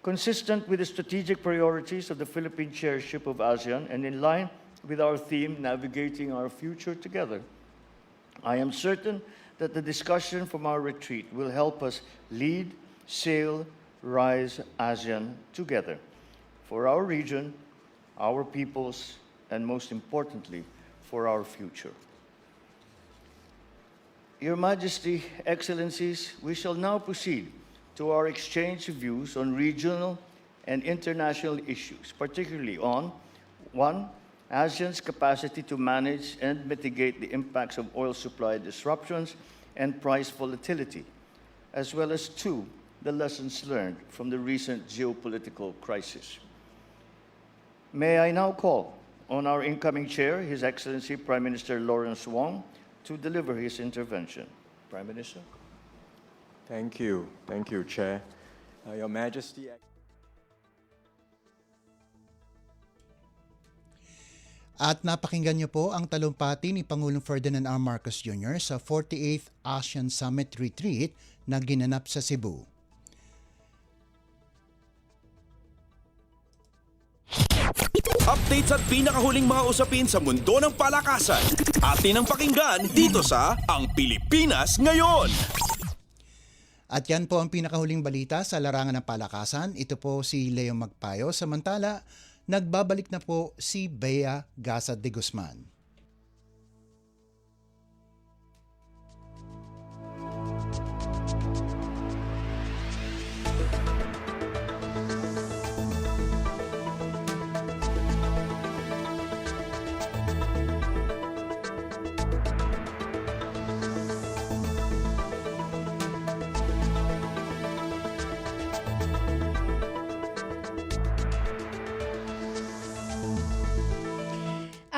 Consistent with the strategic priorities of the Philippine chairship of ASEAN and in line with our theme, Navigating Our Future Together, I am certain that the discussion from our retreat will help us lead, sail, rise ASEAN together for our region, our peoples, and most importantly, for our future. Your Majesty, Excellencies, we shall now proceed to our exchange of views on regional and international issues, particularly on 1. ASEAN's capacity to manage and mitigate the impacts of oil supply disruptions and price volatility, as well as 2. The lessons learned from the recent geopolitical crisis. May I now call on our incoming chair, His Excellency Prime Minister Lawrence Wong, to deliver his intervention. Prime Minister.
Thank you, Chair. Your Majesty.
At napakinggan niyo po ang talumpati ni Pangulong Ferdinand R. Marcos Jr. sa 48th ASEAN Summit Retreat na ginanap sa Cebu.
Updates at pinakahuling mga usapin sa mundo ng palakasan. Atin ang pakinggan dito sa Ang Pilipinas Ngayon.
At yan po ang pinakahuling balita sa larangan ng palakasan. Ito po si Leo Magpayo. Samantala, nagbabalik na po si Bea Gaza de Guzman.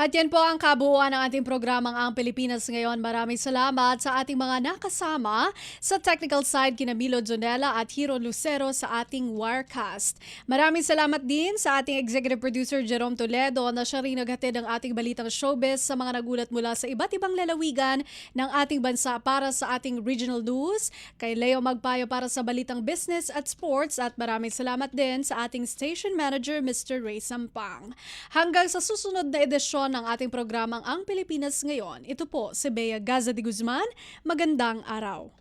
At yan po ang kabuuan ng ating programang Ang Pilipinas Ngayon. Maraming salamat sa ating mga nakasama sa technical side kina Milo Jonella at Hiro Lucero sa ating Wirecast. Maraming salamat din sa ating executive producer Jerome Toledo na siya rin naghatid ng ating balitang showbiz sa mga nagulat mula sa iba't ibang lalawigan ng ating bansa para sa ating regional news. Kay Leo Magpayo para sa balitang business at sports at maraming salamat din sa ating station manager Mr. Ray Sampang. Hanggang sa susunod na edisyon ng ating programang Ang Pilipinas Ngayon. Ito po si Bea Gaza de Guzman. Magandang araw.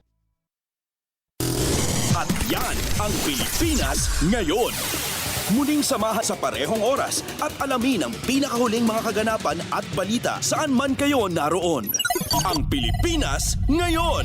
At yan ang Pilipinas Ngayon. Muling samahan sa parehong oras at alamin ang pinakahuling mga kaganapan at balita saan man kayo naroon. Ang Pilipinas Ngayon.